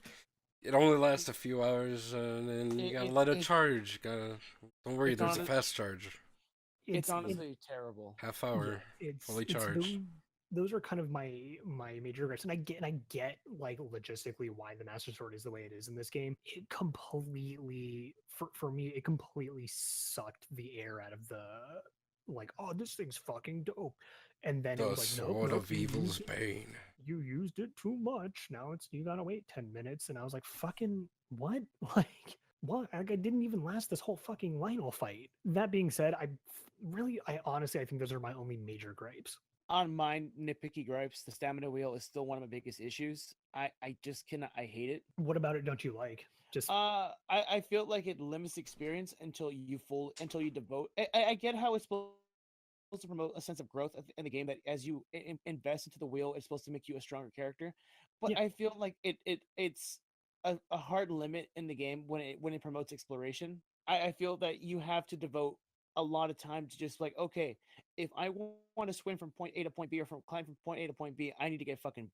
It only lasts a few hours, and then you It, gotta it, let it it charge. Gotta. Don't worry, it's there's a on fast charge. it's it honestly terrible. Half yeah, hour, fully it's charged. those are kind of my major regrets, and I get like logistically why the Master Sword is the way it is in this game. It completely for me it completely sucked the air out of the like, oh, this thing's fucking dope, and then it The was like, nope, sword nope, of evil's bane. you used it too much. Now you gotta wait 10 minutes. And I was like, fucking what? Like, what? Like, I didn't even last this whole fucking Lionel fight. That being said, I honestly, I think those are my only major gripes. On my nitpicky gripes, the stamina wheel is still one of my biggest issues. I just cannot. I hate it. What about it don't you like? Just, I feel like it limits experience until you devote. I get how it's supposed to promote a sense of growth in the game that as you invest into the wheel, it's supposed to make you a stronger character. But yeah, I feel like it's a hard limit in the game when it promotes exploration. I feel that you have to devote a lot of time to just like, okay, if I want to swim from point A to point B or from climb from point A to point B, I need to get fucking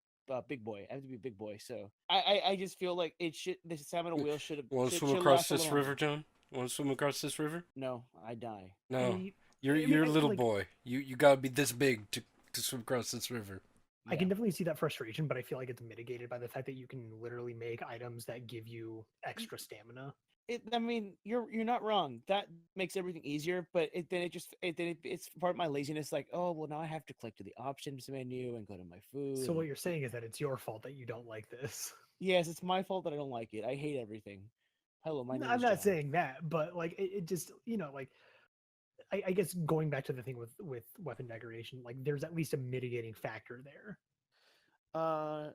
big boy. I have to be big boy. So I just feel like it should the stamina wheel should have Want to swim should across last a this little river, longer. John? Want to swim across this river? No, I die. No, I, you're a little like, boy. You gotta be this big to swim across this river. I Yeah. can definitely see that frustration, but I feel like it's mitigated by the fact that you can literally make items that give you extra stamina. I mean, you're not wrong. That makes everything easier, but it's part of my laziness. Like, oh well, now I have to click to the options menu and go to my food. So what And you're saying is that it's your fault that you don't like this. yes, it's my fault that I don't like it. I hate everything. Hello, my name I'm is not John. saying that, but like it just, like I guess going back to the thing with weapon degradation, like there's at least a mitigating factor there. Uh,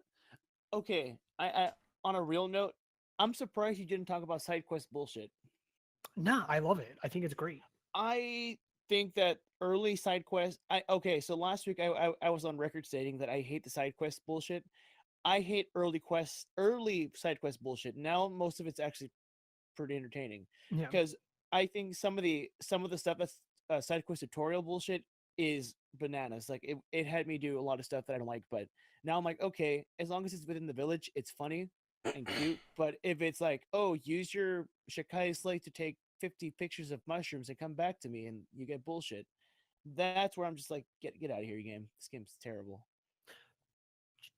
okay. I on a real note, I'm surprised you didn't talk about side quest bullshit. Nah, I love it. I think it's great. I think that early side quests. So last week I was on record stating that I hate the side quest bullshit. I hate early side quest bullshit. Now most of it's actually pretty entertaining Yeah, because I think some of the stuff that's side quest tutorial bullshit is bananas. Like it had me do a lot of stuff that I don't like, but now I'm like, okay, as long as it's within the village, it's funny and cute. But if it's like, oh, use your Shikai slate to take 50 pictures of mushrooms and come back to me and you get bullshit, that's where I'm just like, get out of here, game. This game's terrible.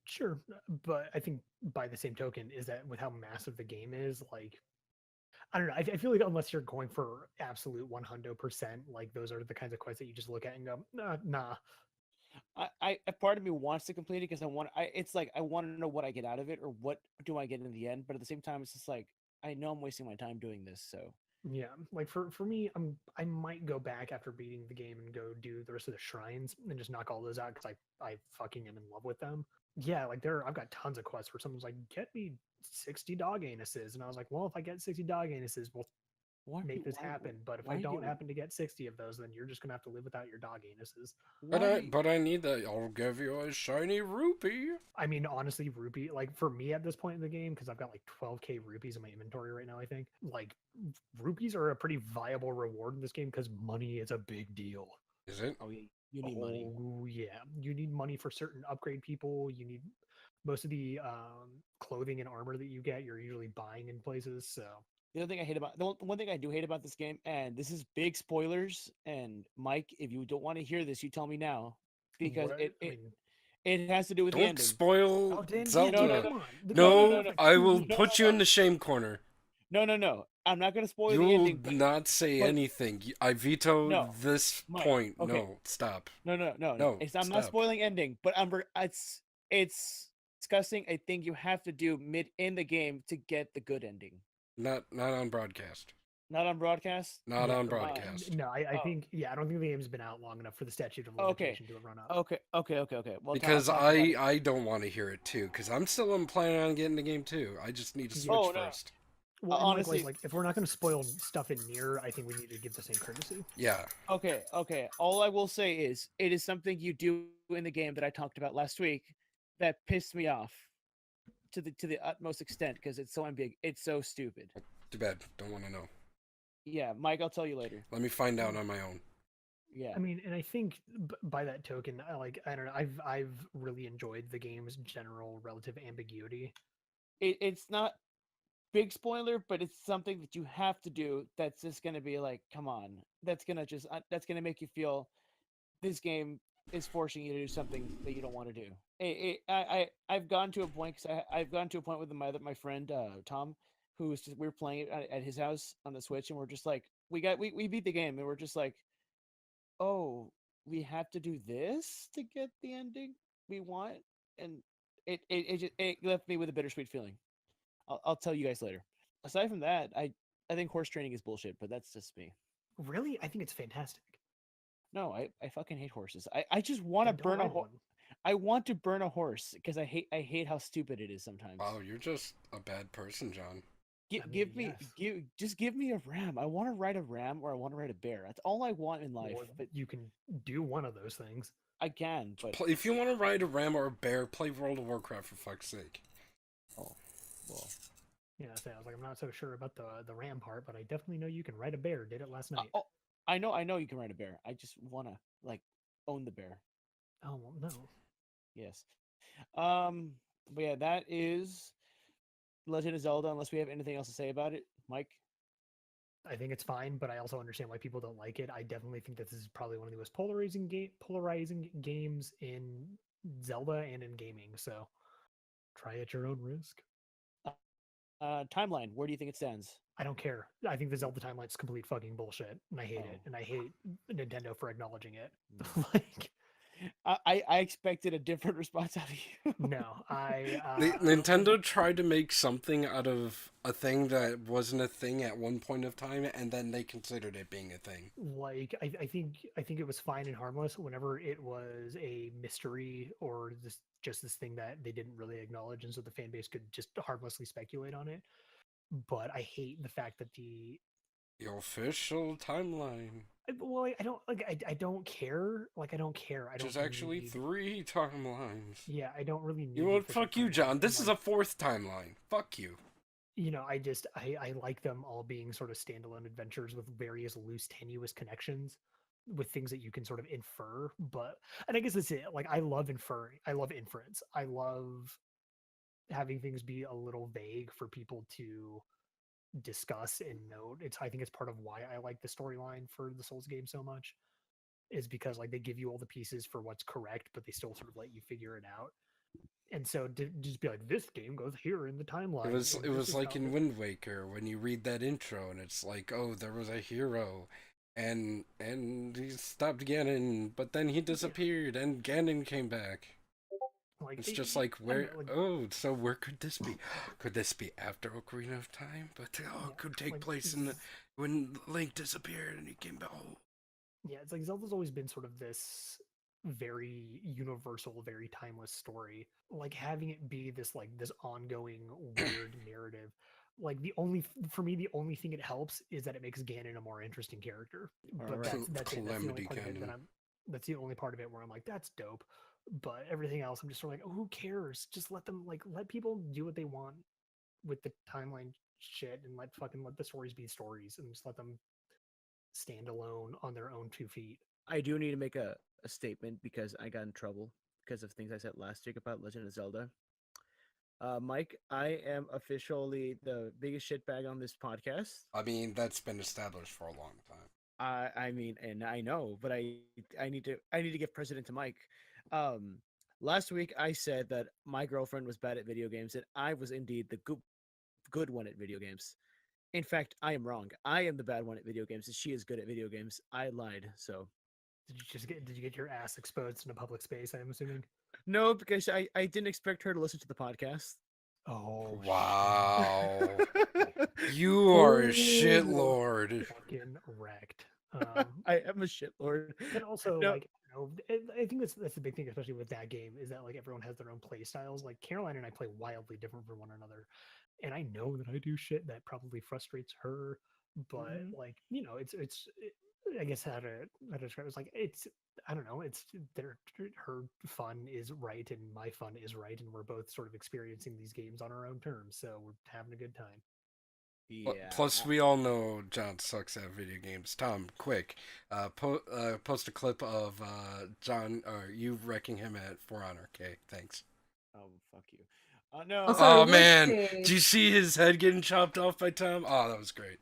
sure, but I think by the same token is that with how massive the game is, like I don't know. I feel like unless you're going for absolute 100%, like those are the kinds of quests that you just look at and go, nah. A part of me wants to complete it because it's like I want to know what I get out of it or what do I get in the end. But at the same time, it's just like I know I'm wasting my time doing this. So Yeah, like for me, I might go back after beating the game and go do the rest of the shrines and just knock all those out because I fucking am in love with them. Yeah, like I've got tons of quests where someone's like, get me 60 dog anuses, and I was like, well, if I get 60 dog anuses, we'll make this happen. But if I why don't do- happen to get 60 of those, then you're just gonna have to live without your dog anuses. But I need that. I'll give you a shiny rupee. I mean, honestly, rupee, like for me at this point in the game, because I've got like 12k rupees in my inventory right now, I think like rupees are a pretty viable reward in this game because money is a big deal. Is it? Oh, yeah, you need money. Oh yeah, you need money for certain upgrade people. You need most of the clothing and armor that you get. You're usually buying in places. So The other thing I hate about one thing I do hate about this game, and this is big spoilers. And Mike, if you don't want to hear this, you tell me now, because what? it has to do with the Don't ending. spoil Dan, Zelda. no, come on. The No, game is like I 2 will weeks. put you in the shame corner. No. I'm not going to spoil You the will ending. not say but- anything. I veto No, this Mike, point. okay. No, stop. No. No, I'm not stop. spoiling ending, but it's discussing a thing you have to do mid in the game to get the good ending. Not on broadcast. Not on broadcast. Not Yeah, on like, broadcast. No, I Oh. think I don't think the game's been out long enough for the statute of Okay. limitation to have run out. Okay. Well, Because talk about it. I don't want to hear it too. Because I'm still planning on getting the game too. I just need to switch Oh, no. first. Well, and honestly- like if we're not going to spoil stuff in Neir, I think we need to give the same courtesy. Yeah. Okay. All I will say is it is something you do in the game that I talked about last week that pissed me off to the utmost extent because it's so ambiguous. It's so stupid. Too bad. Don't want to know. Yeah, Mike, I'll tell you later. Let me find out on my own. Yeah. I mean, and I think by that token, I don't know, I've really enjoyed the game's general relative ambiguity. It's not big spoiler, but it's something that you have to do. That's just gonna be like, come on. That's gonna make you feel this game is forcing you to do something that you don't want to do. I've gone to a point because I've gone to a point with my friend Tom, who was we were playing it at his house on the Switch, and we're just like, we beat the game, and we're just like, oh, we have to do this to get the ending we want, and it left me with a bittersweet feeling. I'll tell you guys later. Aside from that, I think horse training is bullshit, but that's just me. Really, I think it's fantastic. No, I fucking hate horses. I just want to Then don't burn a ride horse. one. I want to burn a horse because I hate how stupid it is sometimes. Wow, you're just a bad person, John. Give me a ram. I want to ride a ram or I want to ride a bear. That's all I want in life. Well, But you can do one of those things. I can. But If you want to ride a ram or a bear, play World of Warcraft for fuck's sake. oh, well, Yeah, so I was like, I'm not so sure about the ram part, but I definitely know you can ride a bear. Did it last night. oh, I know you can ride a bear. I just want to like own the bear. Oh well, no. Yes. But yeah, that is Legend of Zelda. Unless we have anything else to say about it, Mike. I think it's fine, but I also understand why people don't like it. I definitely think that this is probably one of the most polarizing games in Zelda and in gaming. So try at your own risk. Timeline. Where do you think it stands? I don't care. I think the Zelda timeline's complete fucking bullshit, and I hate it. Oh. And I hate Nintendo for acknowledging it. like, I expected a different response out of you. no, I. Nintendo tried to make something out of a thing that wasn't a thing at one point of time, and then they considered it being a thing. Like I think it was fine and harmless whenever it was a mystery or just this thing that they didn't really acknowledge, and so the fan base could just harmlessly speculate on it. But I hate the fact that the official timeline. well, I don't like. I don't care. Like I don't care. I don't. There's actually need- 3 timelines. Yeah, I don't really need. You know the what? official Fuck you, timeline. John. This is Like, a 4th timeline. Fuck you. you know, I like them all being sort of standalone adventures with various loose, tenuous connections with things that you can sort of infer. And I guess that's it. Like I love inferring. I love inference. I love having things be a little vague for people to discuss and note. I think it's part of why I like the storyline for the Souls game so much, is because like they give you all the pieces for what's correct, but they still sort of let you figure it out. And so to just be like, this game goes here in the timeline. It was and it this was is like how in this-" Wind Waker when you read that intro and it's like, oh, there was a hero, and he stopped Ganon, but then he disappeared and Ganon came back. Like It's it- just like I don't where? know, like, Oh, so where could this be? Could this be after Ocarina of Time? But Yeah, it could take like, place in when Link disappeared and he came back. Oh, yeah, it's like Zelda's always been sort of this very universal, very timeless story. Like having it be this ongoing weird narrative like for me the only thing it helps is that it makes Ganon a more interesting character. But Alright. that's it. That's the only Calamity part of it that Ganon. that's the only part of it where I'm like, that's dope. But everything else, I'm just sort of like, oh, who cares? Just let them let people do what they want with the timeline shit, and let the stories be stories, and just let them stand alone on their own 2 feet. I do need to make a statement because I got in trouble because of things I said last week about Legend of Zelda. Mike, I am officially the biggest shitbag on this podcast. I mean, that's been established for a long time. I mean, and I know, but I need to give precedent to Mike. Last week I said that my girlfriend was bad at video games, and I was indeed the good one at video games. In fact, I am wrong. I am the bad one at video games, and she is good at video games. I lied. So Did you get your ass exposed in a public space? I'm assuming. no, because I didn't expect her to listen to the podcast. Oh Wow. You are a shitlord. fucking wrecked. I am a shitlord. And also, No. like, I think that's the big thing, especially with that game, is that like everyone has their own play styles. Like Caroline and I play wildly different from one another, and I know that I do shit that probably frustrates her. But like, I guess how to describe it is like I don't know, her fun is right and my fun is right, and we're both sort of experiencing these games on our own terms, so we're having a good time. Yeah. Plus, we all know John sucks at video games. Tom, quick, post a clip of John, you wrecking him at For Honor. Okay, thanks. Oh, fuck you. No. Also, I Oh would man, say- do you see his head getting chopped off by Tom? Oh, that was great.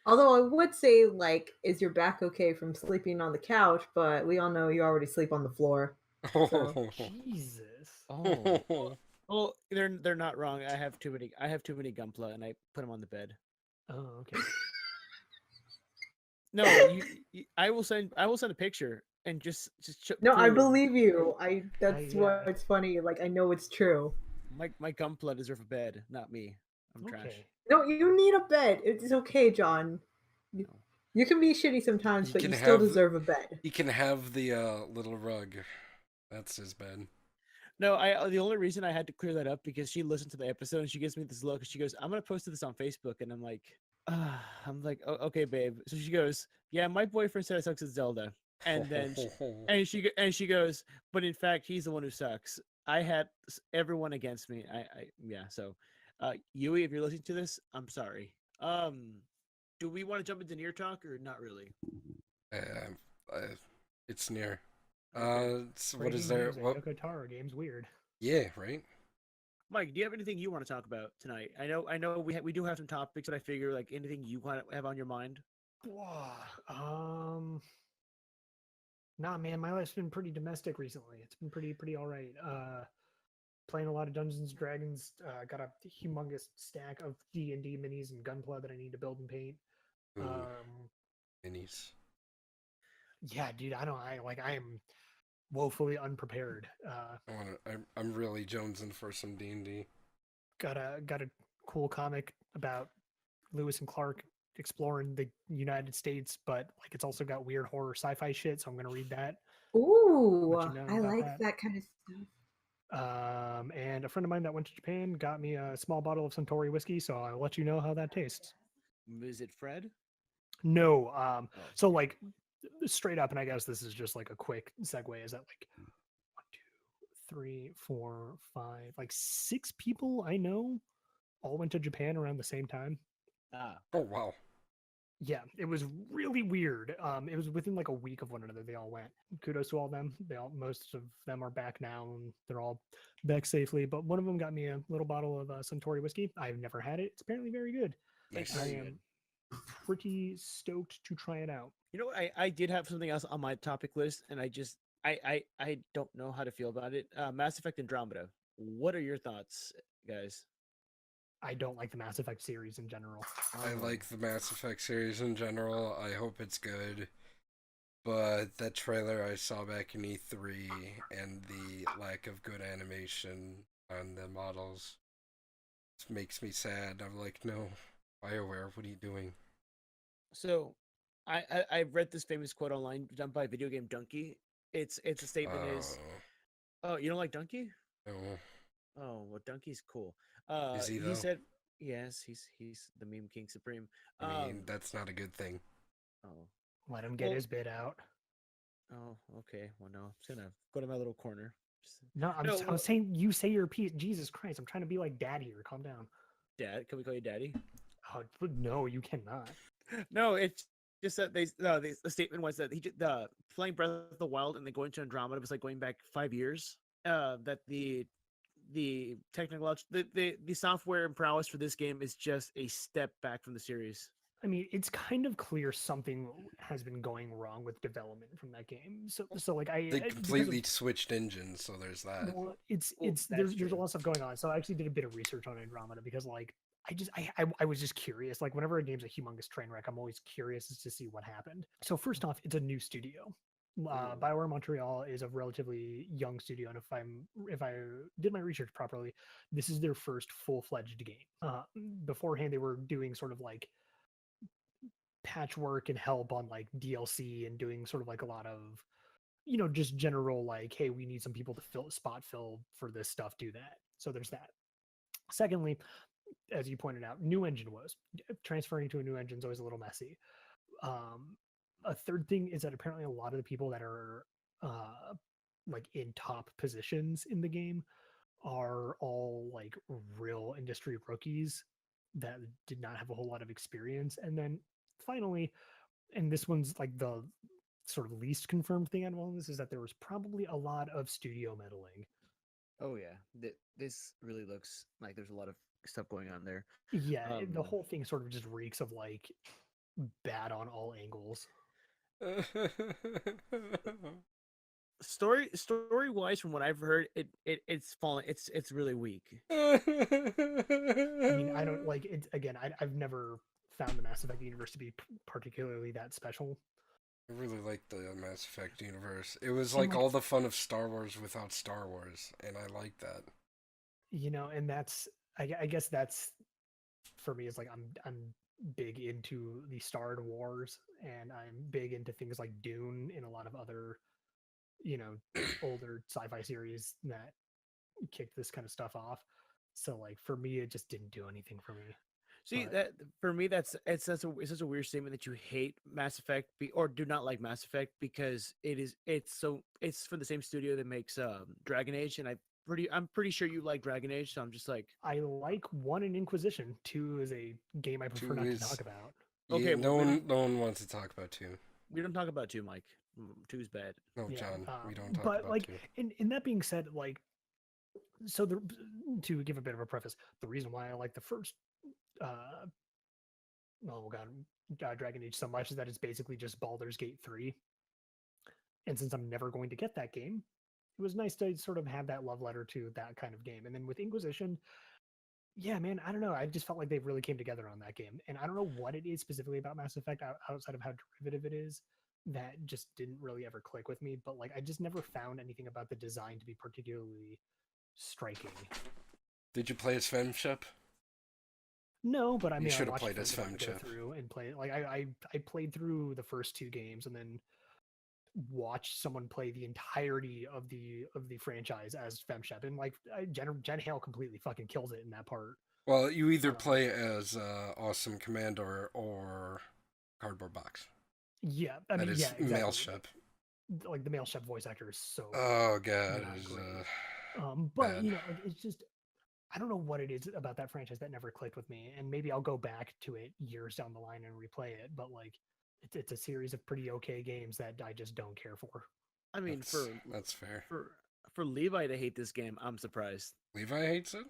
Although I would say, like, is your back okay from sleeping on the couch? But we all know you already sleep on the floor. So. Jesus. Oh. Well, they're not wrong. I have too many Gunpla, and I put them on the bed. Oh, okay. No, I will send a picture and just No, I prove believe you. That's yeah. what's funny. Like, I know it's true. my Gunpla deserve a bed, not me. I'm trash. Okay. No, you need a bed. It's okay, John. You can be shitty sometimes, You but can you still have- deserve a bed. He can have the little rug. That's his bed. No, the only reason I had to clear that up because she listened to the episode and she gives me this look and she goes, "I'm gonna post this on Facebook," and I'm like, oh, okay, babe. So she goes, "Yeah, my boyfriend said I sucks at Zelda," and then she goes, "But in fact, he's the one who sucks. I had everyone against me. Yeah." So, Yui, if you're listening to this, I'm sorry. Do we want to jump into Neir talk or not really? It's Neir. Okay. So what is there? What? Yoko Taro game's weird. Yeah, right. Mike, do you have anything you want to talk about tonight? I know we do have some topics, but I figure like anything you want to have on your mind. Nah, man, my life's been pretty domestic recently. It's been pretty all right. Playing a lot of Dungeons and Dragons. Got a humongous stack of D&D minis and Gunpla that I need to build and paint. Ooh, minis. Yeah, dude, I am woefully unprepared. I'm really jonesing for some D&D. Got a cool comic about Lewis and Clark exploring the United States, but like it's also got weird horror sci-fi shit, so I'm gonna read that. Ooh, Let you know I about like that kind of stuff. And a friend of mine that went to Japan got me a small bottle of Tori whiskey, so I'll let you know how that tastes. Is it Fred? No, so like straight up, and I guess this is just like a quick segue, is that like 1, 2, 3, 4, 5, like 6 people I know all went to Japan around the same time. Oh wow. Yeah, it was really weird. It was within like a week of one another. They all went. Kudos to all of them. Most of them are back now, and they're all back safely. But one of them got me a little bottle of Suntory whiskey. I've never had it. It's apparently very good. Nice. I am pretty stoked to try it out. You know, I did have something else on my topic list, and I don't know how to feel about it. Mass Effect Andromeda. What are your thoughts, guys? I don't like the Mass Effect series in general. I like the Mass Effect series in general. I hope it's good. But that trailer I saw back in E3 and the lack of good animation on the models makes me sad. I'm like, no, BioWare, what are you doing? So, I read this famous quote online done by Video Game Donkey. It's a statement is, "Oh, you don't like Donkey? No. Oh, well, Donkey's cool." Is he He though? said, Yes, he's the meme king supreme. I mean, that's not a good thing. Oh, Let him get Well- his bid out. oh, okay. Well, no, I'm just gonna go to my little corner. No, I'm, No, I'm well- saying you say your piece. Jesus Christ, I'm trying to be like dad here. Calm down. Dad, can we call you daddy? Oh, no, you cannot. No, it's just that the statement was that the playing Breath of the Wild and then going to Andromeda was like going back 5 years. That the technological the software and prowess for this game is just a step back from the series. I mean, it's kind of clear something has been going wrong with development from that game. So like They because of- completely switched engines, so there's that. Well, Well, there's that's a true. lot of stuff going on. So I actually did a bit of research on Andromeda because like I was just curious. Like whenever a game's a humongous train wreck, I'm always curious as to see what happened. So first off, it's a new studio. BioWare Montreal is a relatively young studio, and if I did my research properly, this is their first full-fledged game. Beforehand, they were doing sort of like patchwork and help on like DLC and doing sort of like a lot of just general like, hey, we need some people to spot fill for this stuff, do that. So there's that. Secondly, as you pointed out, new engine woes. Transferring to a new engine is always a little messy. A third thing is that apparently a lot of the people that are like in top positions in the game are all like real industry rookies that did not have a whole lot of experience. And then finally, and this one's like the sort of least confirmed thing out of all this, is that there was probably a lot of studio meddling. Oh yeah, this really looks like there's a lot of stuff going on there. Yeah, the Um, whole thing sort of just reeks of like bad on all angles. Story wise, from what I've heard, it's fallen. It's really weak. I mean, I don't like it. Again, I've never found the Mass Effect universe to be particularly that special. I really like the Mass Effect universe. It was And, like like- all the fun of Star Wars without Star Wars, and I like that. And that's I guess that's for me is like I'm big into the Star Wars, and I'm big into things like Dune and a lot of other older sci-fi series that kicked this kind of stuff off. So like for me, it just didn't do anything for me. See But- that for me, it's such a weird statement that you hate Mass Effect or do not like Mass Effect because it's for the same studio that makes Dragon Age, and I'm pretty sure you like Dragon Age, so I'm just like, I like 1 in Inquisition. 2 is a game I prefer 2 not is- to talk about. Okay, Yeah, well, no one wants to talk about 2. we don't talk about 2, Mike. 2's bad. No, Yeah, John, we don't talk but about like 2. in that being said, like so to give a bit of a preface, the reason why I like the first Dragon Age so much is that it's basically just Baldur's Gate 3. And since I'm never going to get that game, it was nice to sort of have that love letter to that kind of game. And then with Inquisition, yeah, man, I don't know. I just felt like they really came together on that game. And I don't know what it is specifically about Mass Effect outside of how derivative it is that just didn't really ever click with me. But like, I just never found anything about the design to be particularly striking. Did you play as Femshep? No, but I You mean, I should've watched played as friends of mine go Femchip. through and play. Like, I played through the first 2 games and then watched someone play the entirety of the franchise as Femshep, and like Jen Hale completely fucking kills it in that part. Well, you either play as Awesome Commander or Cardboard Box. Yeah, I That mean, is yeah, exactly. male Shep. Like the male Shep voice actor is so. Oh god, not it is, great. But bad. like it's just. I don't know what it is about that franchise that never clicked with me, and maybe I'll go back to it years down the line and replay it. But like, it's a series of pretty okay games that I just don't care for. I mean, that's fair. for Levi to hate this game, I'm surprised. Levi hates it?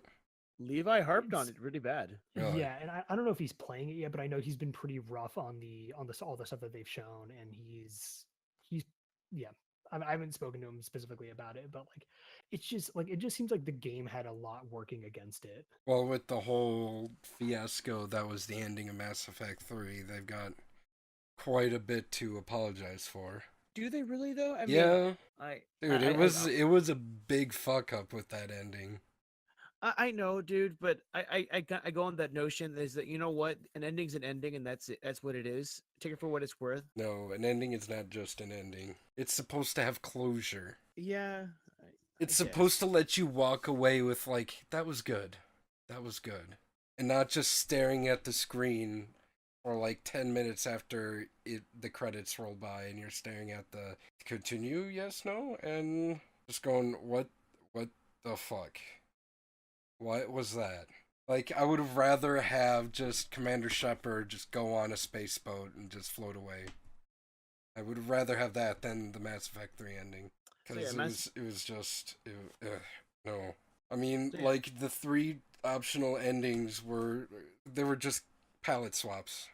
Levi harped on It's- it really bad. Really? Yeah, and I don't know if he's playing it yet, but I know he's been pretty rough on all the stuff that they've shown, and he's yeah. I haven't spoken to him specifically about it, but like, it's just like it just seems like the game had a lot working against it. Well, with the whole fiasco that was the ending of Mass Effect 3, they've got quite a bit to apologize for. Do they really though? I mean, Yeah, I dude, I- it was a big fuck up with that ending. I know, dude, but I go on that notion is that, you know what, an ending's an ending, and that's it. That's what it is. Take it for what it's worth. No, an ending is not just an ending. It's supposed to have closure. Yeah, It's guess. supposed to let you walk away with like, that was good. That was good. and not just staring at the screen for like 10 minutes after the credits roll by and you're staring at the continue, yes, no, and just going, what the fuck? What was that? Like, I would have rather have just Commander Shepard just go on a space boat and just float away. I would rather have that than the Mass Effect 3 ending. Because it was just... no. I mean, like, the 3 optional endings they were just palette swaps.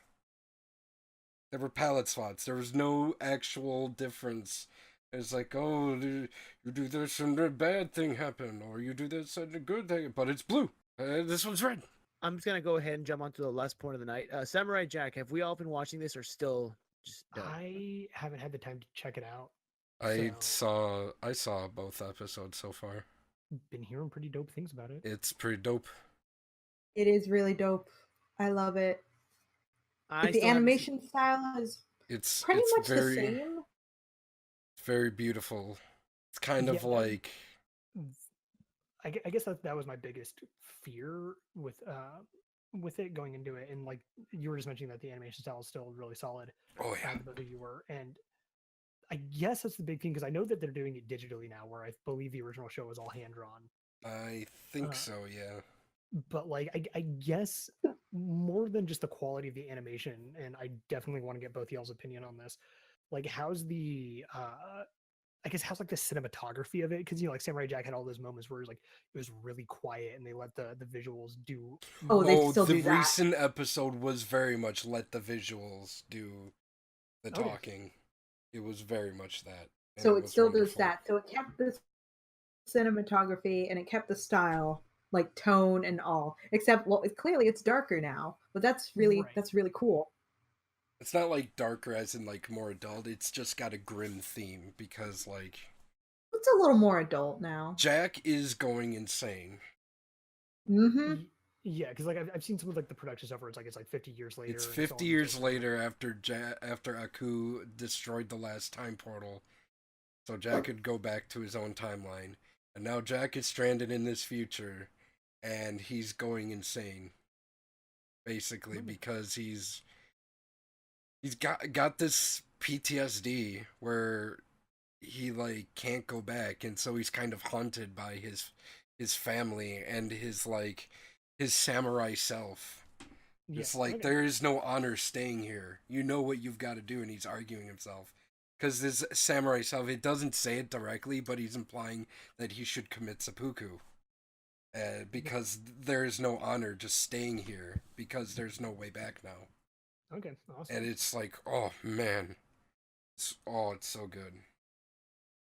They were palette swaps. There was no actual difference. It's like, oh, you do this and a bad thing happen, or you do this and a good thing, but it's blue. This one's red. I'm just gonna go ahead and jump onto the last point of the night. Samurai Jack, have we all been watching this, or still just? I haven't had the time to check it out. I saw both episodes so far. Been hearing pretty dope things about it. It's pretty dope. It is really dope. I love it. The animation style is pretty much the same. It's very beautiful. It's kind of like... I guess that was my biggest fear with it going into it, and like you were just mentioning that the animation style is still really solid. Oh yeah, both of you were, and I guess that's the big thing because I know that they're doing it digitally now, where I believe the original show was all hand drawn. I think so, yeah. But like, I guess more than just the quality of the animation, and I definitely want to get both y'all's opinion on this. Like, how's the how's like the cinematography of it? Because like Samurai Jack had all those moments where it was really quiet and they let the visuals do. They still do that. The recent episode was very much let the visuals do the talking. It was very much that. So it still does that. So it kept the cinematography and it kept the style, like tone and all. Except, well, clearly it's darker now, but that's really cool. It's not like darker as in like more adult. It's just got a grim theme because like it's a little more adult now. Jack is going insane. Mm-hmm. Yeah, because like I've seen some of like the production stuff where it's like 50 years later. It's 50 years later after Aku destroyed the last time portal, so Jack could go back to his own timeline, and now Jack is stranded in this future, and he's going insane. Basically, because he's got this PTSD where he like can't go back, and so he's kind of haunted by his family and his samurai self. Yeah, it's like there is no honor staying here. You know what you've got to do, and he's arguing himself because this samurai self. It doesn't say it directly, but he's implying that he should commit seppuku. Because there is no honor just staying here because there's no way back now. Okay, awesome. And it's like, oh man, it's so good.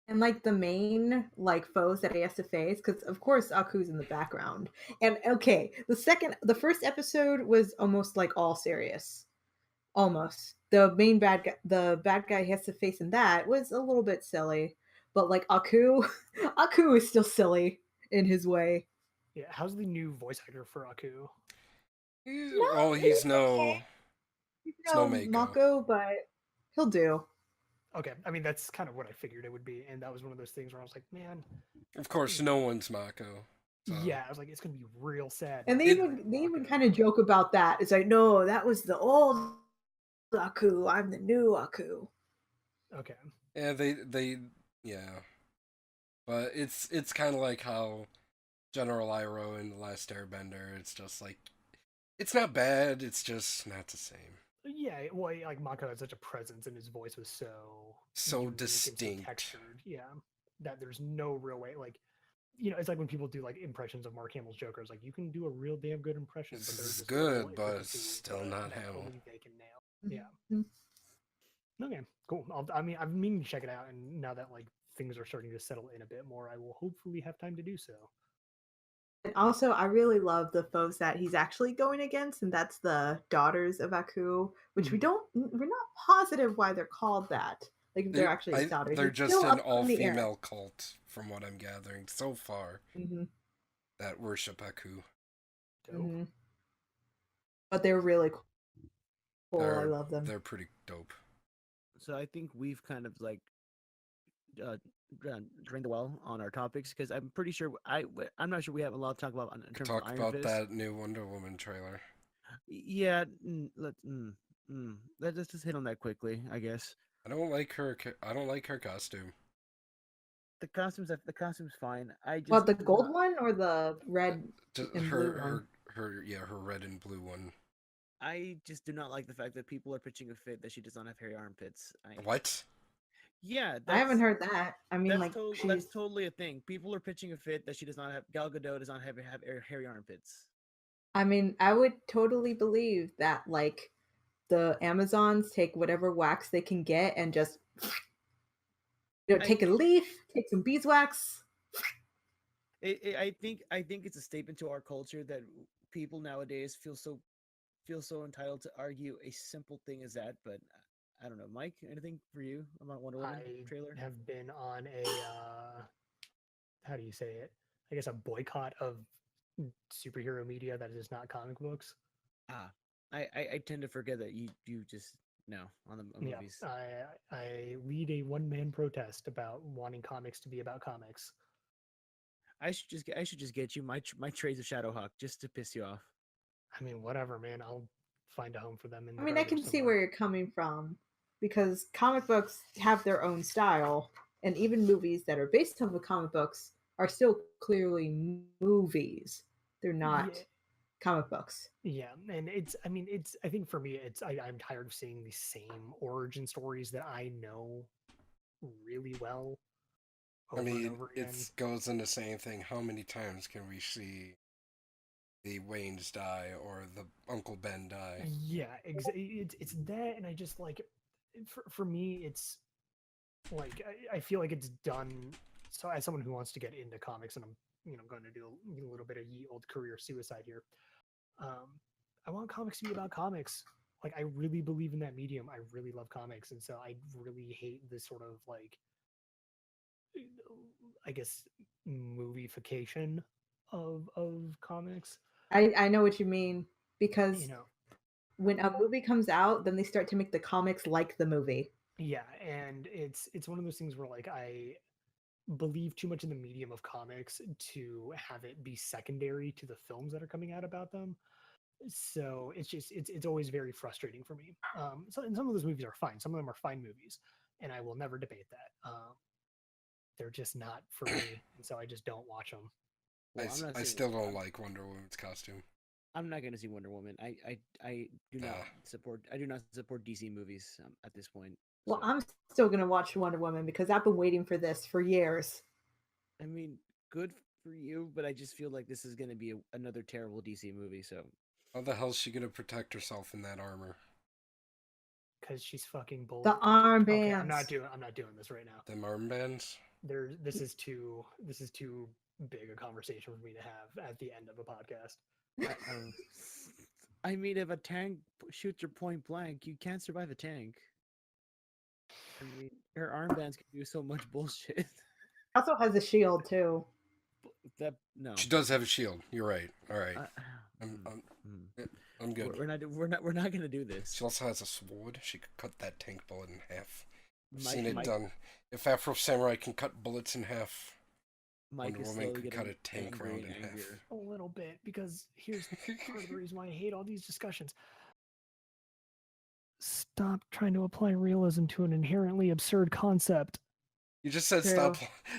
And like the main like foes that he has to face, because of course Aku's in the background. And okay, the first episode was almost like all serious, almost. The bad guy he has to face in that was a little bit silly, but like Aku is still silly in his way. Yeah, how's the new voice actor for Aku? He's no Mako, but he'll do. Okay, I mean that's kind of what I figured it would be, and that was one of those things where I was like, man. Of course, no one's Mako. So. Yeah, I was like, it's gonna be real sad. And they even kind of joke about that. It's like, no, that was the old Aku. I'm the new Aku. Okay. Yeah, they but it's kind of like how General Iroh in The Last Airbender. It's just like, it's not bad. It's just not the same. Yeah, well, like Mako had such a presence, and his voice was so distinct, so textured. Yeah, that there's no real way. Like, it's like when people do like impressions of Mark Hamill's Joker. It's like you can do a real damn good impression. This is good, but it's still not Hamill. They can nail. Yeah. Okay, cool. I've been meaning to check it out, and now that like things are starting to settle in a bit more, I will hopefully have time to do so. And also, I really love the foes that he's actually going against, and that's the daughters of Aku, which we're not positive why they're called that. Like, they're actually daughters. They're just an all-female cult, from what I'm gathering so far, that worship Aku. Mm-hmm. But they're really cool. I love them. They're pretty dope. So I think we've kind of like drain the well on our topics because I'm pretty sure I'm not sure we have a lot to talk about in terms of Talk Iron about Fist. that new Wonder Woman trailer. Yeah, let's just hit on that quickly, I guess. I don't like her. I don't like her costume. The costume's fine. I just Well, the gold one or the red Just and blue one? her red and blue one. I just do not like the fact that people are pitching a fit that she does not have hairy armpits. What? Yeah, I haven't heard that. I mean, like that's she's. totally a thing. People are pitching a fit that she does not have. Gal Gadot does not have hairy armpits. I mean, I would totally believe that. Like, the Amazons take whatever wax they can get and just, take a leaf, take some beeswax. I think it's a statement to our culture that people nowadays feel so entitled to argue a simple thing as that. But I don't know, Mike. Anything for you about Wonder Woman trailer? I have been on a how do you say it? I guess a boycott of superhero media that is not comic books. I tend to forget that you just no on the movies. I lead a one-man protest about wanting comics to be about comics. I should just get you my trades of Shadowhawk just to piss you off. I mean, whatever, man. I'll find a home for them. I mean, I can see where you're coming from because comic books have their own style, and even movies that are based on the comic books are still clearly movies. They're not comic books. Yeah, and I think for me, I'm tired of seeing the same origin stories that I know really well. I mean, it goes in the same thing. How many times can we see the Waynes die or the Uncle Ben die? Yeah, it's that, and I just like, for me, it's like I feel like it's done. So as someone who wants to get into comics, and I'm going to do a little bit of ye old career suicide here. I want comics to be about comics. Like, I really believe in that medium. I really love comics, and so I really hate this sort of like, I guess, movification of comics. I know what you mean because when a movie comes out, then they start to make the comics like the movie. Yeah, and it's one of those things where like I believe too much in the medium of comics to have it be secondary to the films that are coming out about them. So it's always very frustrating for me. So and some of those movies are fine. Some of them are fine movies, and I will never debate that. They're just not for me, and so I just don't watch them. Well, I still don't like Wonder Woman's costume. I'm not going to see Wonder Woman. I do not support. I do not support DC movies at this point. Well, I'm still going to watch Wonder Woman because I've been waiting for this for years. I mean, good for you, but I just feel like this is going to be another terrible DC movie. So how the hell is she going to protect herself in that armor? Because she's fucking bold. The armbands. Okay, I'm not doing this right now. Them armbands. This is too big a conversation for me to have at the end of a podcast. I mean, if a tank shoots your point blank, you can't survive a tank. I mean, her armbands can do so much bullshit. Also has a shield too. No, she does have a shield. You're right. All right, I'm good. We're not gonna do this. She also has a sword. She could cut that tank bullet in half. I've seen it done. If Afro Samurai can cut bullets in half, Wonder Woman could cut a tank round in half. A little bit, because here's part of the reason why I hate all these discussions. Stop trying to apply realism to an inherently absurd concept. You just said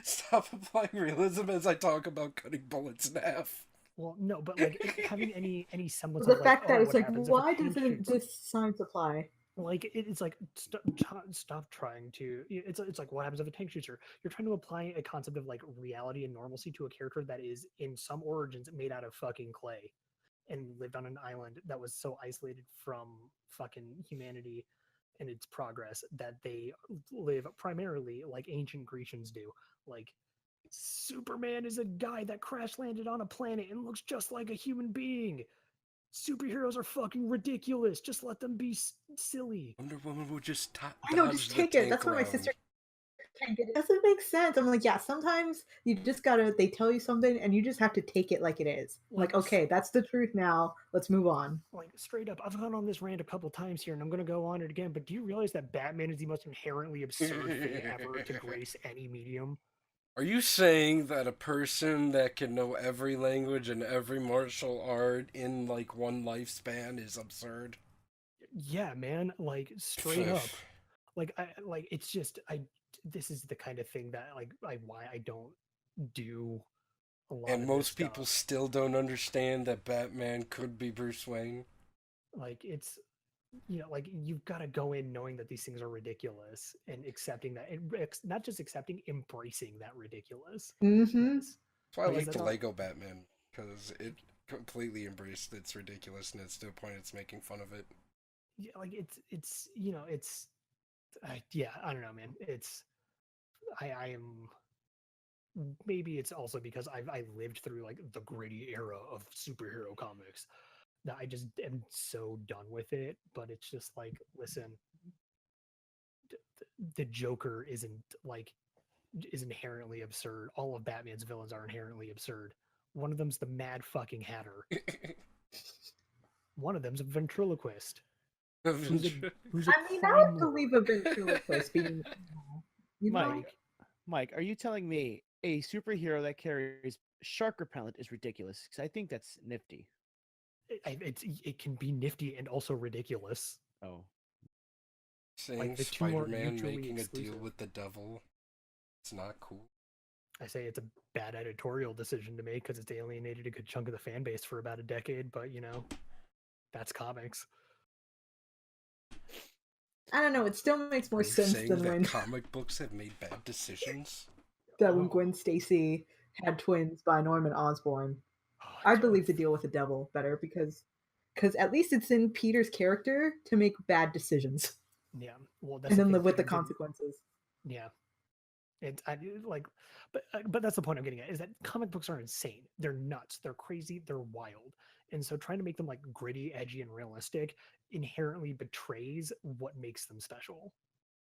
stop applying realism as I talk about cutting bullets in half. Well, no, but like having any semblance the of fact that it's like, why doesn't this science apply? Like it's like stop trying to. It's like, what happens if a tank shoots her? You're trying to apply a concept of like reality and normalcy to a character that is in some origins made out of fucking clay, and lived on an island that was so isolated from fucking humanity and its progress that they live primarily like ancient Grecians do. Like, Superman is a guy that crash landed on a planet and looks just like a human being. Superheroes are fucking ridiculous. Just let them be silly. Wonder Woman would just I know, just take it. That's what my sister think it doesn't make sense. I'm like, yeah, sometimes you just gotta, they tell you something and you just have to take it like it is. Like, okay, that's the truth now. Let's move on. Like, straight up, I've gone on this rant a couple times here and I'm going to go on it again, but do you realize that Batman is the most inherently absurd thing ever to grace any medium? Are you saying that a person that can know every language and every martial art in like one lifespan is absurd? Yeah, man, like straight up. Like it's just this is the kind of thing that why I don't do a lot And of most this people stuff. still don't understand that Batman could be Bruce Wayne. Like, it's, like, you've got to go in knowing that these things are ridiculous and accepting that, and not just accepting, embracing that ridiculous. Mm-hmm. That's why I like Because the that's Lego Batman, because it completely embraced its ridiculousness to the point it's making fun of it. yeah, like it's yeah, I don't know, man. It's I am, maybe it's also because I lived through like the gritty era of superhero comics that I just am so done with it. But it's just like, listen, the Joker is inherently absurd. All of Batman's villains are inherently absurd. One of them's the Mad Fucking Hatter. One of them's a ventriloquist. Who's a I mean, I crime would lord. believe a ventriloquist being, you know? Mike, are you telling me a superhero that carries shark repellent is ridiculous? Because I think that's nifty. It can be nifty and also ridiculous. Oh, Saying the two aren't Spider-Man mutually making a exclusive. deal with the devil, it's not cool. I say it's a bad editorial decision to make because it's alienated a good chunk of the fan base for about a decade, but that's comics. I don't know. It still makes more Are you sense saying than that when comic books have made bad decisions? when Gwen Stacy had twins by Norman Osborn. I believe the deal with the devil better because at least it's in Peter's character to make bad decisions. Yeah, well, that's and then the live with the Peter didn't- consequences. Yeah, but that's the point I'm getting at, is that comic books are insane. They're nuts. They're crazy. They're wild. And so trying to make them like gritty, edgy, and realistic inherently betrays what makes them special.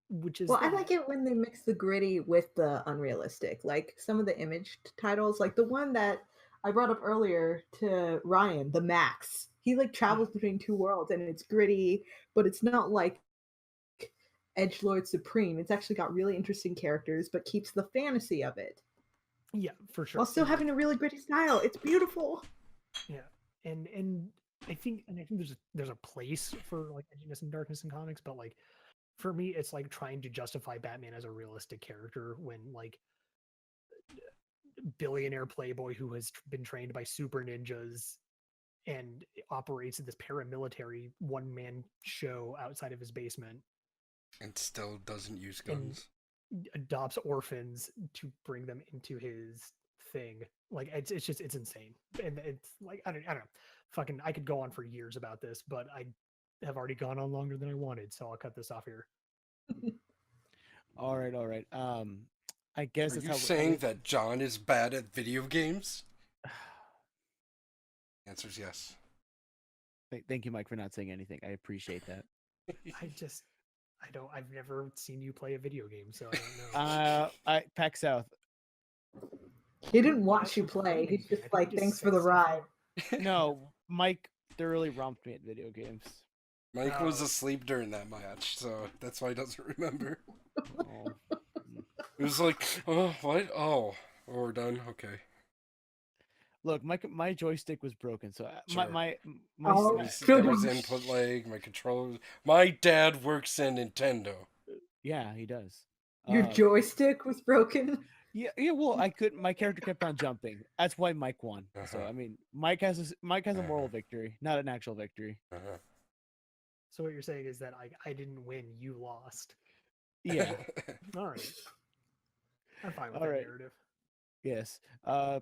Which is, Well, I like it when they mix the gritty with the unrealistic. Like some of the Image titles, like the one that I brought up earlier to Ryan, the Max. He like travels between two worlds and it's gritty, but it's not like Edgelord Supreme. It's actually got really interesting characters, but keeps the fantasy of it. Yeah, for sure. While still having a really gritty style. It's beautiful. Yeah. And I think there's a place for like edginess and darkness in comics, but like for me it's like trying to justify Batman as a realistic character when like billionaire playboy who has been trained by super ninjas and operates this paramilitary one-man show outside of his basement and still doesn't use guns. Adopts orphans to bring them into his thing. Like it's insane. And it's like I don't know. Fucking I could go on for years about this, but I have already gone on longer than I wanted, so I'll cut this off here. all right. I guess Are that's you how saying that John is bad at video games? Answer's yes. Thank you, Mike, for not saying anything. I appreciate that. I've never seen you play a video game, so I don't know. PAX South. He didn't watch you play. He's just like, thanks for the ride. No, Mike thoroughly romped me at video games. Mike was asleep during that match, so that's why he doesn't remember. Oh. It was like, oh, what? Oh, we're done? Okay. Look, my joystick was broken, so Sure. my there was input lag, my controller. My dad works in Nintendo. Yeah, he does. Your joystick was broken? Yeah. Well, my character kept on jumping. That's why Mike won. So I mean, Mike has a moral victory, not an actual victory. So what you're saying is that I didn't win, you lost. Yeah. All right. I'm fine with All that right. narrative. Yes.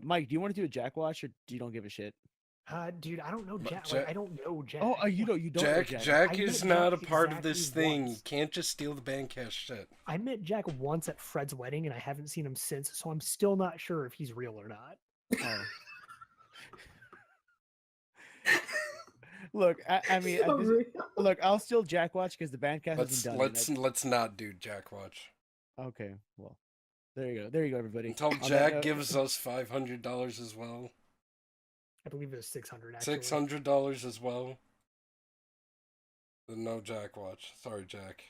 Mike, do you want to do a Jack watch, or do you don't give a shit? Dude, I don't know Jack. Jack- I don't know Jack. Oh, you don't know Jack. Jack is met not a Jack part of this exactly thing. once. You can't just steal the Bandcast shit. I met Jack once at Fred's wedding, and I haven't seen him since, so I'm still not sure if he's real or not. Oh. Look, I mean, look, I'll still Jack watch because the Bandcast hasn't done it. Let's not do Jack watch. Okay, well, There you go. There you go, everybody. Until On that Jack note- gives us $500 as well. I believe it was 600 actually. $600 as well. Then no Jack watch. Sorry, Jack.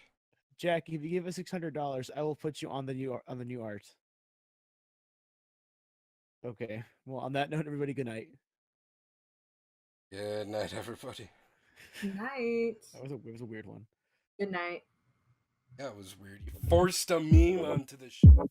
Jack, if you give us $600, I will put you on the new art. Okay. Well, on that note, everybody, good night. Good night, everybody. Good night. It was a weird one. Good night. That was weird. You forced a meme onto the show.